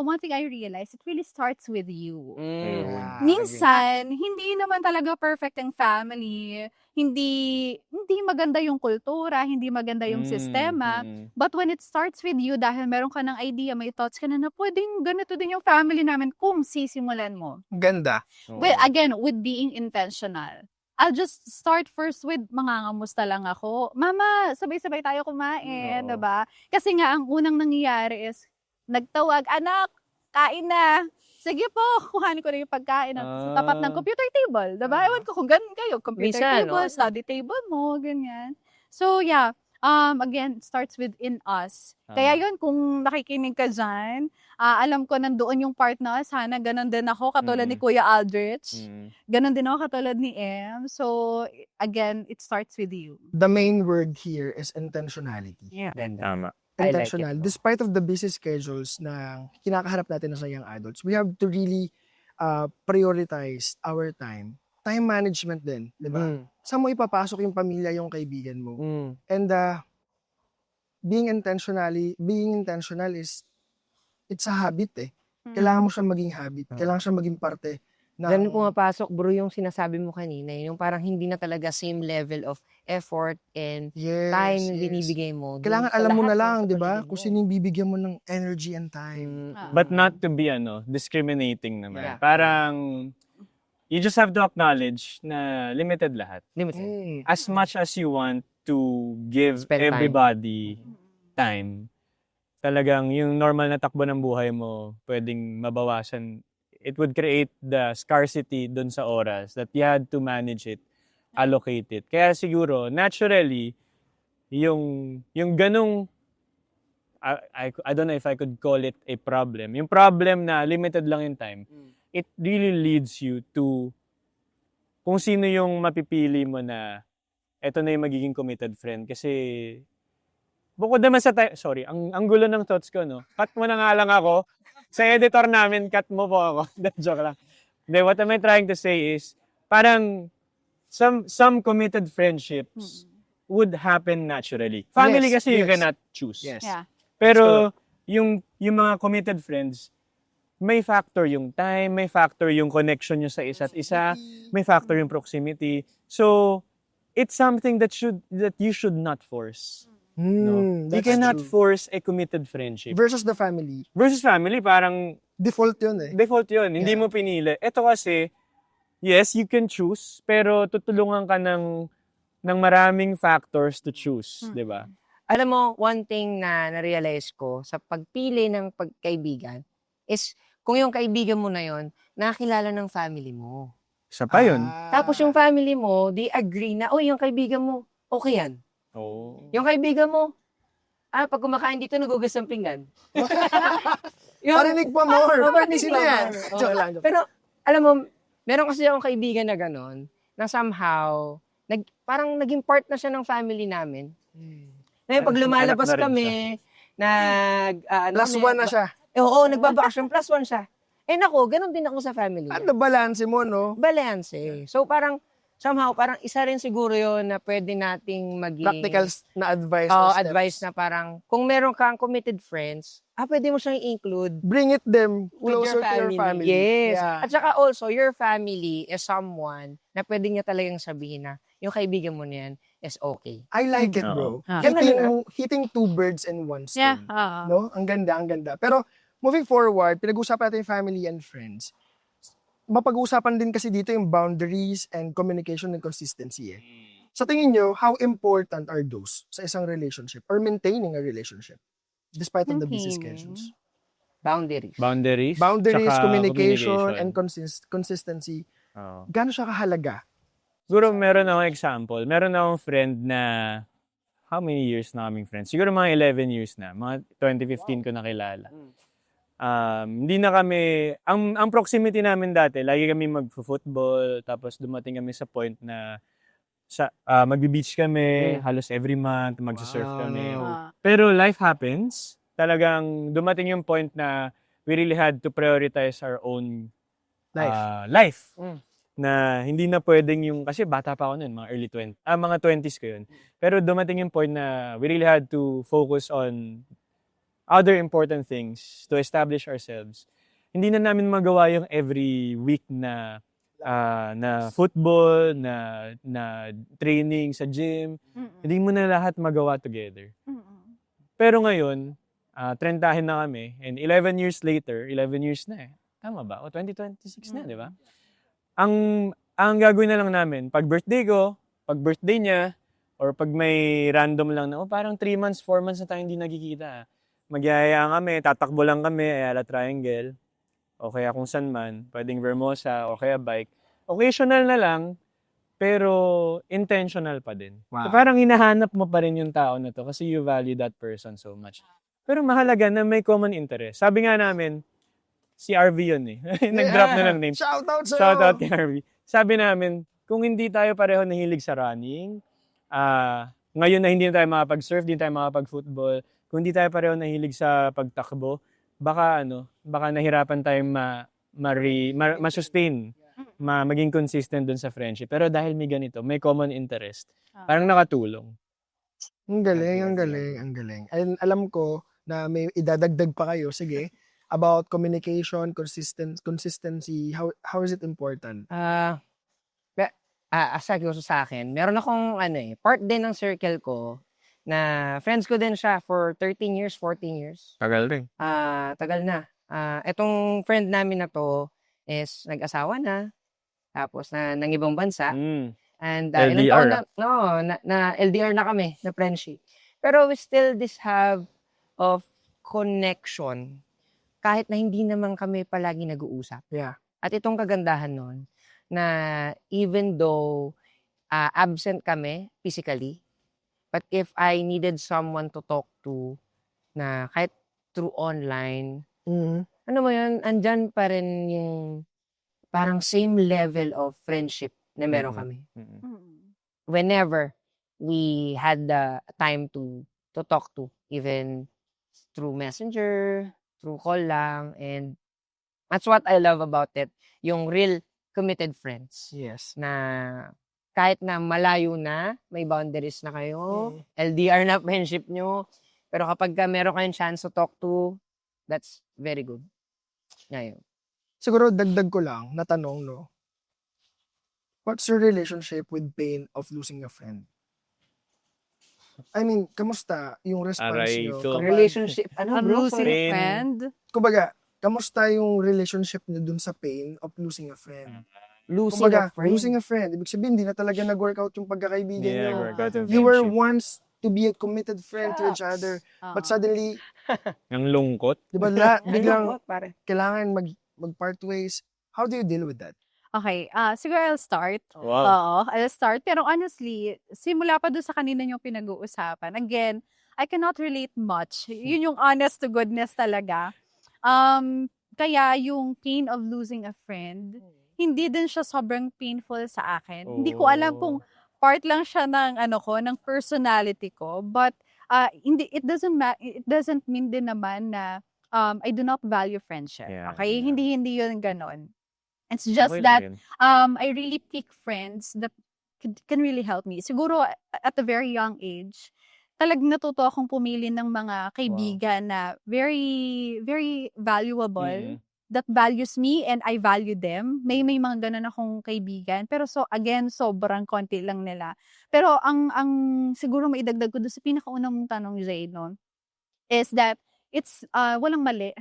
one thing I realized, it really starts with you. Yeah. Minsan, hindi naman talaga perfect ang family. Hindi maganda yung kultura, hindi maganda yung sistema. But when it starts with you, dahil meron ka ng idea, may thoughts ka na pwedeng ganito din yung family namin kung sisimulan mo. Ganda. Well, again, with being intentional. I'll just start first with mangangamusta lang ako. Mama, sabay-sabay tayo kumain, Oo. diba? Kasi nga, ang unang nangyayari is, nagtawag, anak, kain na. Sige po, kuhanin ko na yung pagkain sa tapat ng computer table. Diba? Ewan ko kung ganun kayo. Computer Minsan, table, no? study table mo, ganyan. So, yeah. Again, it starts within us. Kaya yun, kung nakikinig ka dyan, alam ko nandoon yung part na, sana ganun din ako, katulad ni Kuya Aldrich. Ganun din ako, katulad ni Em. So, again, it starts with you. The main word here is intentionality. Yeah. Tama. I like Intentional. it. Despite of the busy schedules na kinakaharap natin as a young adults, we have to really prioritize our time. Time management din, di ba? Saan mo ipapasok yung pamilya, yung kaibigan mo? And being intentional is, it's a habit eh. Kailangan mo siyang maging habit. Kailangan siyang maging parte. Diyan pumapasok, bro, yung sinasabi mo kanina, yung parang hindi na talaga same level of effort and time yung binibigay mo. dun Kailangan sa alam mo lahat na ng lang, di ba? paligid Kung mo. sino yung bibigyan mo ng energy and time. But not to be discriminating naman. Yeah. Parang you just have to acknowledge na limited lahat. Limited. As much as you want to give Spend time. everybody time, talagang yung normal na takbo ng buhay mo, pwedeng mabawasan. It would create the scarcity dun sa oras that you had to manage it, allocate it. Kaya siguro, naturally, yung ganong, I don't know if I could call it a problem. Yung problem na limited lang yung time, it really leads you to kung sino yung mapipili mo na eto na yung magiging committed friend. Kasi bukod naman sa sorry, ang gulo ng thoughts ko, no? Cut mo na nga lang ako. Sa editor namin, cut mo po ako. Joke lang. What am I trying to say is, parang some committed friendships would happen naturally. Family Yes, kasi you yes. cannot choose. Yes. Yeah. Pero yung mga committed friends, may factor yung time, may factor yung connection nyo sa isa't isa, may factor yung proximity. So, it's something that you should not force. No? You That's cannot true. force a committed friendship. Versus the family. Versus family, parang Default yun eh. default yun. Hindi mo pinili. Ito kasi, yes, you can choose, pero tutulungan ka ng maraming factors to choose. Di ba? Alam mo, one thing na na-realize ko sa pagpili ng pagkaibigan is kung yung kaibigan mo na yon nakakilala ng family mo. Isa pa yun. Tapos yung family mo, they agree na, yung kaibigan mo, okay yan. Oh. Yung kaibigan mo, pag kumakain dito, nagugas ng pinggan. Parinig pa more. Parinig Sino pa yan? more. Joke lang. Pero, alam mo, meron kasi akong kaibigan na gano'n, na somehow, parang naging part na siya ng family namin. Ngayon, pag lumalabas Anak na rin kami, Plus one na siya. Oo, nagbabakasyon, plus one siya. Eh nako, ganun din ako sa family. Ano balanse mo, no? Balance. So parang, somehow, parang isa rin siguro yun na pwede nating maging... Practical na advice. Oo, or steps. advice na parang, kung meron kang committed friends, pwede mo siyang i-include Bring it them with closer to your family. Yes. Yeah. At saka also, your family is someone na pwede niya talagang sabihin na yung kaibigan mo niyan is okay. I like it, Oo. bro. Ah. Hitting two birds in one stone. Yeah. Oo. No? Ang ganda, ang ganda. Pero, moving forward, pinag-usapan natin yung family and friends. Mapag-uusapan din kasi dito yung boundaries and communication and consistency eh. Sa tingin nyo, how important are those sa isang relationship or maintaining a relationship despite of the busy Maintaining. schedules? Boundaries. Boundaries, tsaka communication, and consistency. Oo. Gaano siya kahalaga? Siguro meron akong example. Meron akong friend na, how many years na kaming friends? Siguro mga 11 years na. Mga 2015 ko nakilala. Hindi na kami, ang proximity namin dati, lagi kami mag-football, tapos dumating kami sa point na magbe-beach kami, halos every month, mag-surf kami. Ah. Pero life happens. Talagang dumating yung point na we really had to prioritize our own life. Na hindi na pwedeng yung, kasi bata pa ako noon, mga early 20s, mga 20s ko yun. Pero dumating yung point na we really had to focus on other important things to establish ourselves. Hindi na namin magawa yung every week na football, na training sa gym. Hindi mo na lahat magawa together. Pero ngayon, trentahin na kami, and 11 years later, 11 years na eh. Tama ba? O 2026 na, di ba? Ang gagawin na lang namin, pag birthday ko, pag birthday niya, or pag may random lang na, parang 3 months, 4 months na tayo hindi nagkikita. Magyayaya kami, tatakbo lang kami, Ayala Triangle, o kaya kung saan man, pwedeng Vermosa, o kaya bike. Occasional na lang, pero intentional pa din. Wow. So parang hinahanap mo pa rin yung tao na to kasi you value that person so much. Pero mahalaga na may common interest. Sabi nga namin, si RV yun eh. Nag-drop na ng name. Shoutout sa'yo! Shoutout kay RV. Sabi namin, kung hindi tayo pareho nahilig sa running, ngayon na hindi na tayo makapag-surf, hindi tayo makapag-football, kung hindi tayo pareho nahilig sa pagtakbo, baka nahirapan tayong ma-sustain, maging consistent dun sa friendship. Pero dahil may ganito, may common interest, parang nakatulong. Ang galing, ang galing, ang galing. And alam ko na may idadagdag pa kayo. Sige. About communication, consistency, how is it important? Aside ko sa akin, meron akong part din ng circle ko na friends ko din siya for 13 years, 14 years. Tagal rin. Tagal na. Etong friend namin na to is nag-asawa na, tapos nang ibang bansa. And ilang LDR, taon na LDR na kami, na friendship. Pero we still have of connection kahit na hindi naman kami palagi nag-uusap. Yeah. At itong kagandahan nun, na even though absent kami physically, but if I needed someone to talk to, na kahit through online, ano mo yun, andyan pa rin yung parang same level of friendship na meron kami. Whenever we had the time to talk to, even through Messenger, through call lang, and that's what I love about it, yung real committed friends. Yes. Na kahit na malayo na, may boundaries na kayo, LDR na friendship nyo, pero kapag meron kayong chance to talk to, that's very good. Ngayon. Siguro dagdag ko lang na tanong, no? What's your relationship with pain of losing a friend? I mean, kamusta yung response Aray nyo? ko. Relationship, I'm bro? losing Pain. a friend. Kumbaga, kamusta yung relationship nyo dun sa pain of losing a friend? Losing Kumbaga, a friend. losing a friend. Ibig sabihin, hindi na talaga nag-workout yung pagkakaibigan Hindi na nyo. nag-workout yung You were friendship. once to be a committed friend to each other. But suddenly, Ang lungkot. di ba, biglang pare. kailangan mag-part ways. How do you deal with that? Okay, siguro I'll start. Wow. Oo, I'll start. Pero honestly, simula pa doon sa kanina yung pinag-uusapan. Again, I cannot relate much. Yun yung honest to goodness talaga. Kaya yung pain of losing a friend, hindi din siya sobrang painful sa akin. Hindi ko alam kung part lang siya ng ng personality ko, but hindi, it doesn't mean din naman na I do not value friendship. Yeah, Okay? yeah. Hindi yun ganon. It's just Okay that lang yun. I really pick friends that can really help me. Siguro at a very young age, talagang natuto akong pumili ng mga kaibigan na very, very valuable, Mm. that values me and I value them. May mga ganun akong kaibigan. Pero again, sobrang konti lang nila. Pero ang siguro maidagdag ko doon sa pinakaunang mong tanong, Jay, no, is that it's walang mali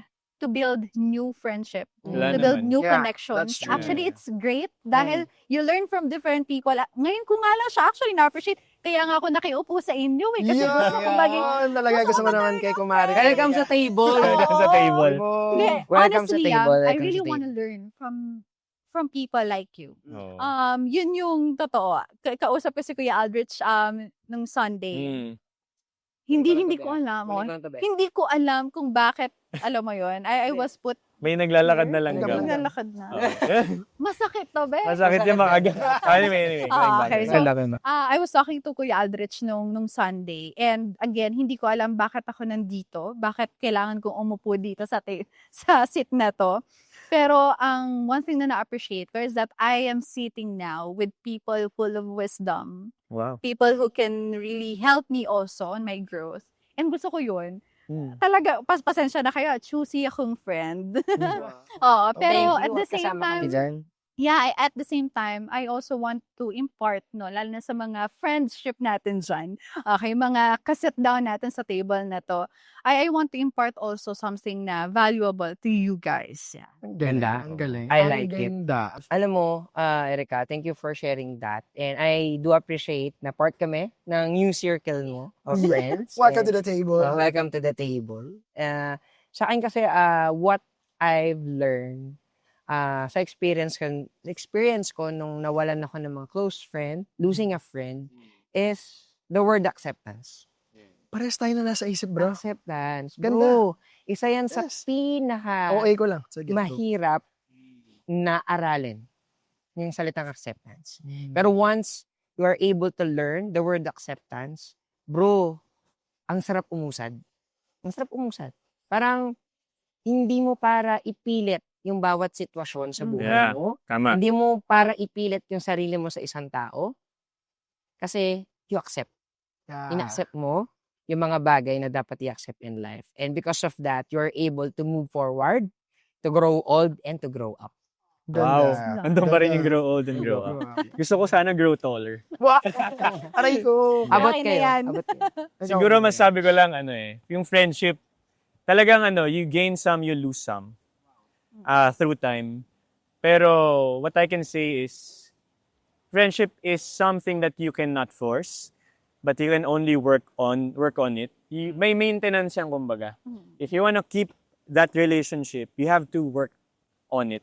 to build new friendship, Wala to build naman. new Yeah, connections. that's true. Actually, it's great dahil you learn from different people. Ngayon ko nga lang siya actually na-appreciate. Kaya nga ako nakiupo sa inyo eh. Kasi gusto ko maging... Talaga gusto mo naman kay Kumari. Welcome sa table. Welcome sa table. Hindi, Welcome sa honestly, table, I welcome really sa want to learn from people like you. Oo. Yun yung totoo. Kausap ko si Kuya Aldrich nung Sunday. Mm. Hindi ko alam. Hindi ko alam kung bakit, alam mo yun. I was put May naglalakad na lang Hanggang gaw. naglalakad na. Oo. Masakit to, be. Masakit yung mga Anyway. Okay, so, Laki na. I was talking to Kuya Aldrich nung Sunday. And again, hindi ko alam bakit ako nandito. Bakit kailangan kong umupo dito sa seat na to. Pero ang one thing na na-appreciate ko is that I am sitting now with people full of wisdom. Wow. People who can really help me also on my growth. And gusto ko yun. Mm. Talaga, pasensya na kayo. Choosy akong friend. Oo, pero at the same time, at the same time, I also want to impart, no, lalo na sa mga friendship natin dyan, okay, mga kasit down natin sa table na to, I want to impart also something na valuable to you guys. Yeah. Ang Ganda. Ang galing. I Ang like it. ganda. Alam mo, Erica, thank you for sharing that. And I do appreciate na part kami ng new circle mo of friends. Welcome And, to the table. welcome to the table. Sa akin kasi, what I've learned sa experience ko nung nawalan ako ng mga close friend, losing a friend, is the word acceptance. Pares tayo na nasa isip, bro. Acceptance. Ganda. Bro, isa yan sa Yes. pinaka OA ko lang. Sige, go. mahirap na aralin. Yung salitang acceptance. Mm. Pero once you are able to learn the word acceptance, bro, ang sarap umusad. Ang sarap umusad. Parang hindi mo para ipilit yung bawat sitwasyon sa buhay Yeah. mo. Tama. Hindi mo para ipilit yung sarili mo sa isang tao. Kasi you accept. Yeah. In-accept mo yung mga bagay na dapat i-accept in life. And because of that, you're able to move forward, to grow old, and to grow up. Wow. Ganda. Andun pa rin Ganda. yung grow old and grow up. Gusto ko sana grow taller. Aray ko. Abot Okay na kayo. yan. Abot kayo. Siguro masabi ko lang yung friendship, talagang you gain some, you lose some through time. Pero what I can say is friendship is something that you cannot force, but you can only work on it. May maintenance yan, kumbaga. If you want to keep that relationship, you have to work on it.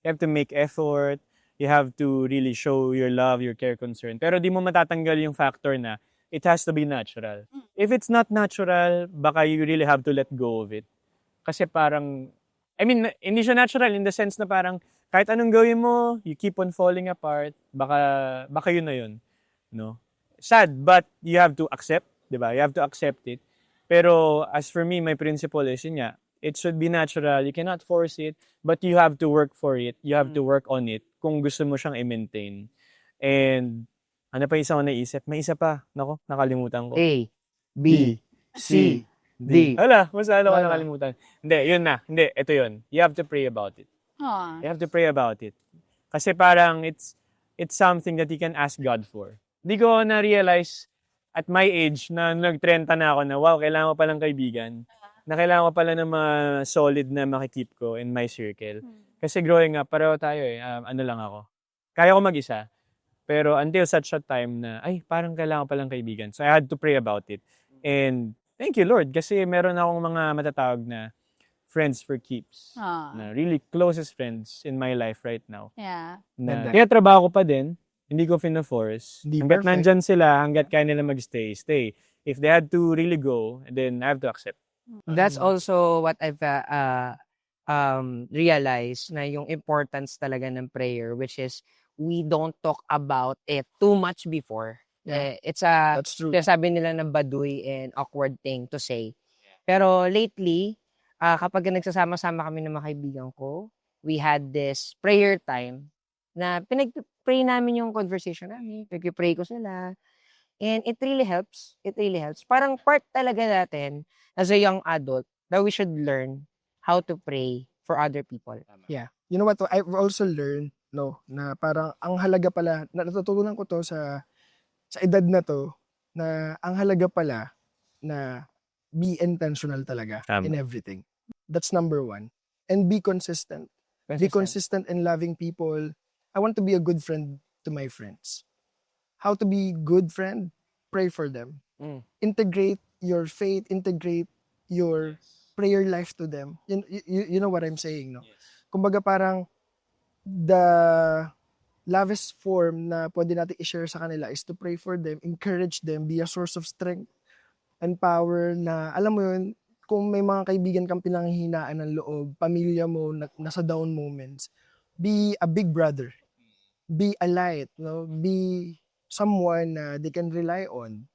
You have to make effort. You have to really show your love, your care, concern. Pero di mo matatanggal yung factor na it has to be natural. If it's not natural, baka you really have to let go of it. Kasi parang, hindi siya natural in the sense na parang kahit anong gawin mo, you keep on falling apart, baka yun na yun. No? Sad, but you have to accept, di ba? You have to accept it. Pero as for me, my principle is, yun nga, it should be natural. You cannot force it, but you have to work for it. You have to work on it kung gusto mo siyang i-maintain. And ano pa isa ko naisip? May isa pa. Nako, nakalimutan ko. A, B, C, D. Hala, masalo ko Wala. nakalimutan. Hindi, yun na. Hindi, ito yun. You have to pray about it. Aw. You have to pray about it. Kasi parang it's something that you can ask God for. Hindi ko na-realize at my age na nag-30 na ako na, wow, kailangan ko palang kaibigan. Na kailangan ko pala ng mga solid na makikip ko in my circle. Kasi growing up, pareho tayo ano lang ako. Kaya ko mag-isa. Pero until such a time na, parang kailangan ko palang kaibigan. So I had to pray about it. And thank you, Lord. Kasi meron akong mga matatawag na friends for keeps. Na really closest friends in my life right now. Yeah. Na, Ganda. kaya trabaho ko pa din. Hindi ko fina-force. Hindi Hanggat perfect. nandyan sila, hanggat kaya nila mag-stay, stay. If they had to really go, then I have to accept. That's also what I've realized na yung importance talaga ng prayer, which is we don't talk about it too much before. Eh, it's a, That's true. sabi nila na baduy and awkward thing to say. Pero lately, kapag nagsasama-sama kami ng mga kaibigan ko, we had this prayer time na pinag-pray namin yung conversation namin. Pinag-pray ko sila. And it really helps. It really helps. Parang part talaga natin as a young adult that we should learn how to pray for other people. Yeah. You know what? I've also learned, na parang ang halaga pala, natutunan ko to sa edad na to, na ang halaga pala na be intentional talaga Tama. in everything. That's number one. And be consistent. Be consistent in loving people. I want to be a good friend to my friends. How to be good friend? Pray for them. Integrate your faith, integrate your prayer life to them. You know what I'm saying, no? Kumbaga parang the lavest form na pwede natin i-share sa kanila is to pray for them, encourage them, be a source of strength and power na, alam mo yun, kung may mga kaibigan kang pinanghihinaan ng loob, pamilya mo, nasa down moments, be a big brother. Be a light, be someone na they can rely on.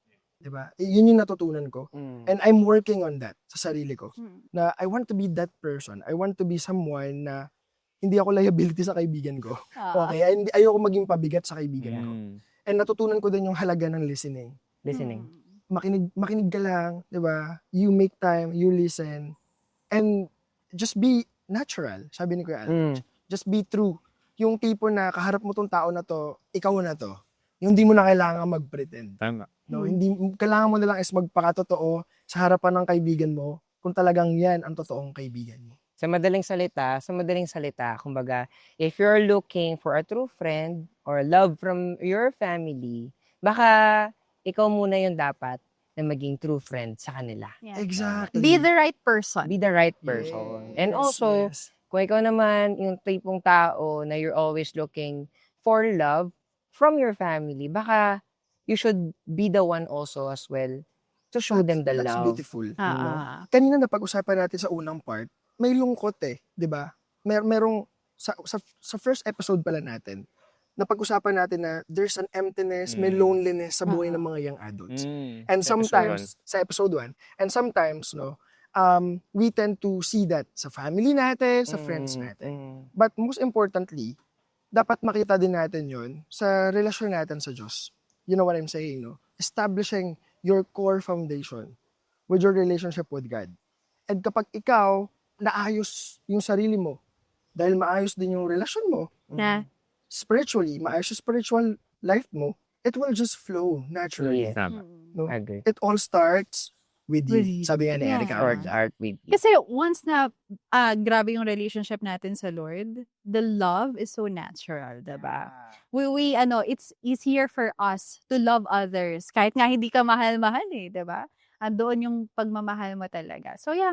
Diba? Yun yung natutunan ko. And I'm working on that sa sarili ko. Na I want to be that person. I want to be someone na hindi ako liability sa kaibigan ko. Okay? Ayoko maging pabigat sa kaibigan ko. And natutunan ko din yung halaga ng listening. Listening. Makinig ka lang, 'di ba? You make time, you listen. And just be natural, sabi ni Kuya Alex. Just be true. Yung tipo na kaharap mo tong tao na to, ikaw na to. Yung hindi mo na kailangan mag-pretend. Tama. No, hindi kailangan mo na lang is magpakatotoo sa harapan ng kaibigan mo kung talagang 'yan ang totoong kaibigan mo. Sa madaling salita, kumbaga, if you're looking for a true friend or love from your family, baka ikaw muna yung dapat na maging true friend sa kanila. Yeah. Exactly. Be the right person. Be the right person. And Yes, also, yes. kung ikaw naman yung tipong tao na you're always looking for love from your family, baka you should be the one also as well to show them the That's love. beautiful. Ah. Kanina napag-usapan natin sa unang part, may lungkot 'di ba? Merong sa first episode pala natin, napag-usapan natin na there's an emptiness, may loneliness sa buhay ng mga young adults. And sometimes sa episode 1, and sometimes we tend to see that sa family natin, sa friends natin. But most importantly, dapat makita din natin 'yon sa relasyon natin sa Diyos. You know what I'm saying, no? Establishing your core foundation with your relationship with God. And kapag ikaw naayos yung sarili mo, dahil maayos din yung relasyon mo, Na. spiritually, maayos yung spiritual life mo, it will just flow naturally. Yeah. Tama. No? Agree. It all starts with With you. you. Sabi nga ni Yeah. Erica. Or art with you. Kasi once na grabe yung relationship natin sa Lord, the love is so natural, diba? It's easier for us to love others. Kahit nga hindi ka mahal-mahal diba? Andoon yung pagmamahal mo talaga. So yeah,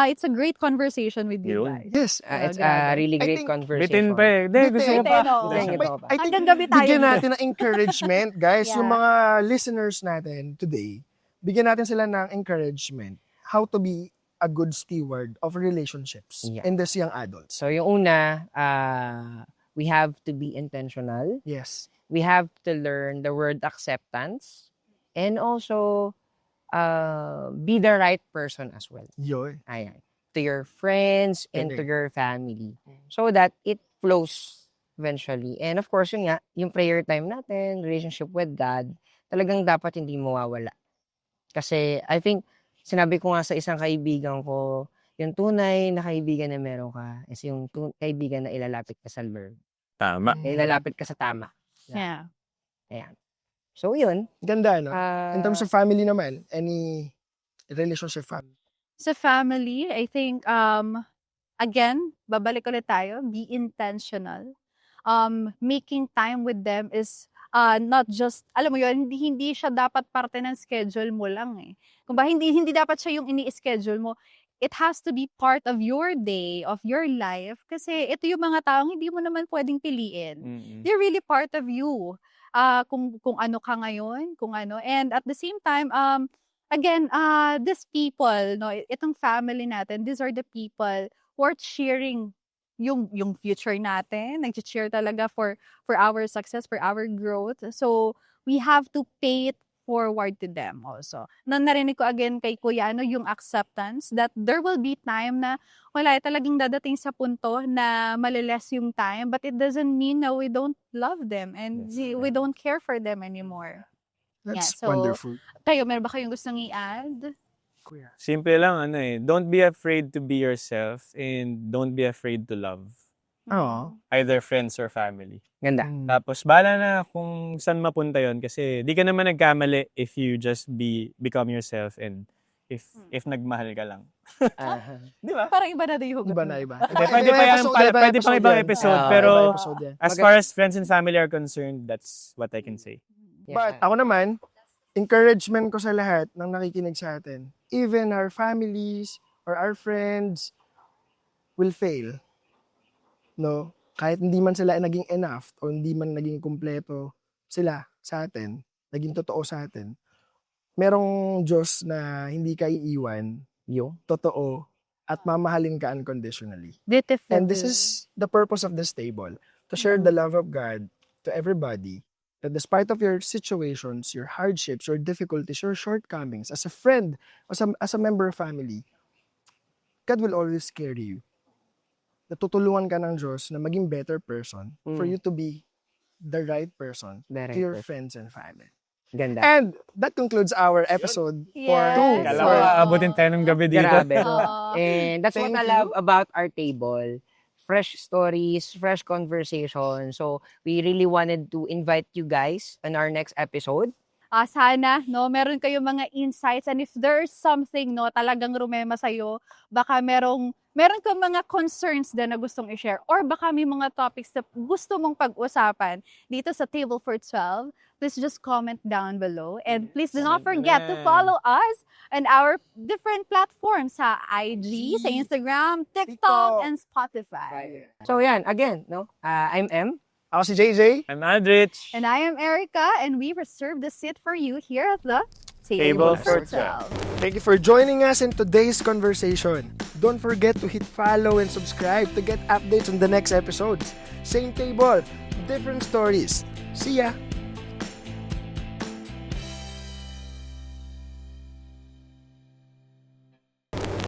it's a great conversation with you Yun. guys. Yes. It's a grabe. really I great think conversation. Bitin pa eh. Hindi, gusto ko Bitin, pa. no? Gusto Bitin. ko pa. I think Hanggang gabi tayo. bigyan natin ng encouragement, guys. Yeah. Yung mga listeners natin today, bigyan natin sila ng encouragement how to be a good steward of relationships Yeah. in this young adults. So yung una, we have to be intentional. Yes. We have to learn the word acceptance. And also, be the right person as well. Yun. Ayan. To your friends and to Correct. your family. So that it flows eventually. And of course, yun nga, yung prayer time natin, relationship with God, talagang dapat hindi mawawala. Kasi I think, sinabi ko nga sa isang kaibigan ko, yung tunay na kaibigan na meron ka is yung kaibigan na ilalapit ka sa Lord. Tama. Ilalapit ka sa tama. Yeah. Ayan. So yun. Ganda, no? In terms Ah, of family naman, any relationship family. Sa family, I think, again, babalik ulit tayo, be intentional. Making time with them is not just, alam mo yun, hindi siya dapat parte ng schedule mo lang eh. Kung ba, hindi dapat siya yung ini-schedule mo. It has to be part of your day, of your life. Kasi ito yung mga taong hindi mo naman pwedeng piliin. They're really part of you. Kung ano ka ngayon, kung ano. And at the same time, again, these people, no, itong family natin, these are the people worth cheering yung future natin. Nag-cheer talaga for our success, for our growth. So, we have to pay it forward to them also. Narinig ko again kay Kuya, yung acceptance that there will be time na wala, talagang dadating sa punto na maliles yung time, but it doesn't mean na we don't love them and we don't care for them anymore. That's so, wonderful. Kayo, meron ba kayong gustong i-add? Kuya. Simple lang, don't be afraid to be yourself and don't be afraid to love. Oo. Either friends or family. Ganda. Tapos, bala na kung saan mapunta yon kasi di ka naman nagkamali if you just become yourself and if nagmahal ka lang. Di ba? Parang iba na din yung Iba na iba. Hindi, pwede pang ibang episode, Ah, pero Ibang episode yan. as far as friends and family are concerned, that's what I can say. But ako naman, encouragement ko sa lahat ng nakikinig sa atin, even our families or our friends will fail. No? Kahit hindi man sila naging enough o hindi man naging kumpleto sila sa atin, naging totoo sa atin, merong Diyos na hindi ka iiwan, totoo, at mamahalin ka unconditionally. Beautiful. And this is the purpose of this table, to share the love of God to everybody, that despite of your situations, your hardships, your difficulties, your shortcomings, as a friend, as a member of family, God will always carry you. Natutulungan ka ng Diyos na maging better person for you to be the right person The right to your person. friends and family. Ganda. And that concludes our episode for Yes. Kala ko aabutin tayo ng gabi dito. Grabe. Oo. And that's what Thank I love about our table. Fresh stories, fresh conversation. So, we really wanted to invite you guys on our next episode. Sana, no, meron kayong mga insights and if there's something, no, talagang rumema sa'yo, baka meron kang mga concerns din na gustong i-share or baka may mga topics na gusto mong pag-usapan dito sa Table for 12, please just comment down below and please do not forget to follow us on our different platforms sa IG, sa Instagram, TikTok, and Spotify. So, yan. Again, no? I'm M. Ako si JJ. I'm Aldrich. And I am Erica and we reserve the seat for you here at the Table for 12. Thank you for joining us in today's conversation. Don't forget to hit follow and subscribe to get updates on the next episodes. Same table, different stories. See ya!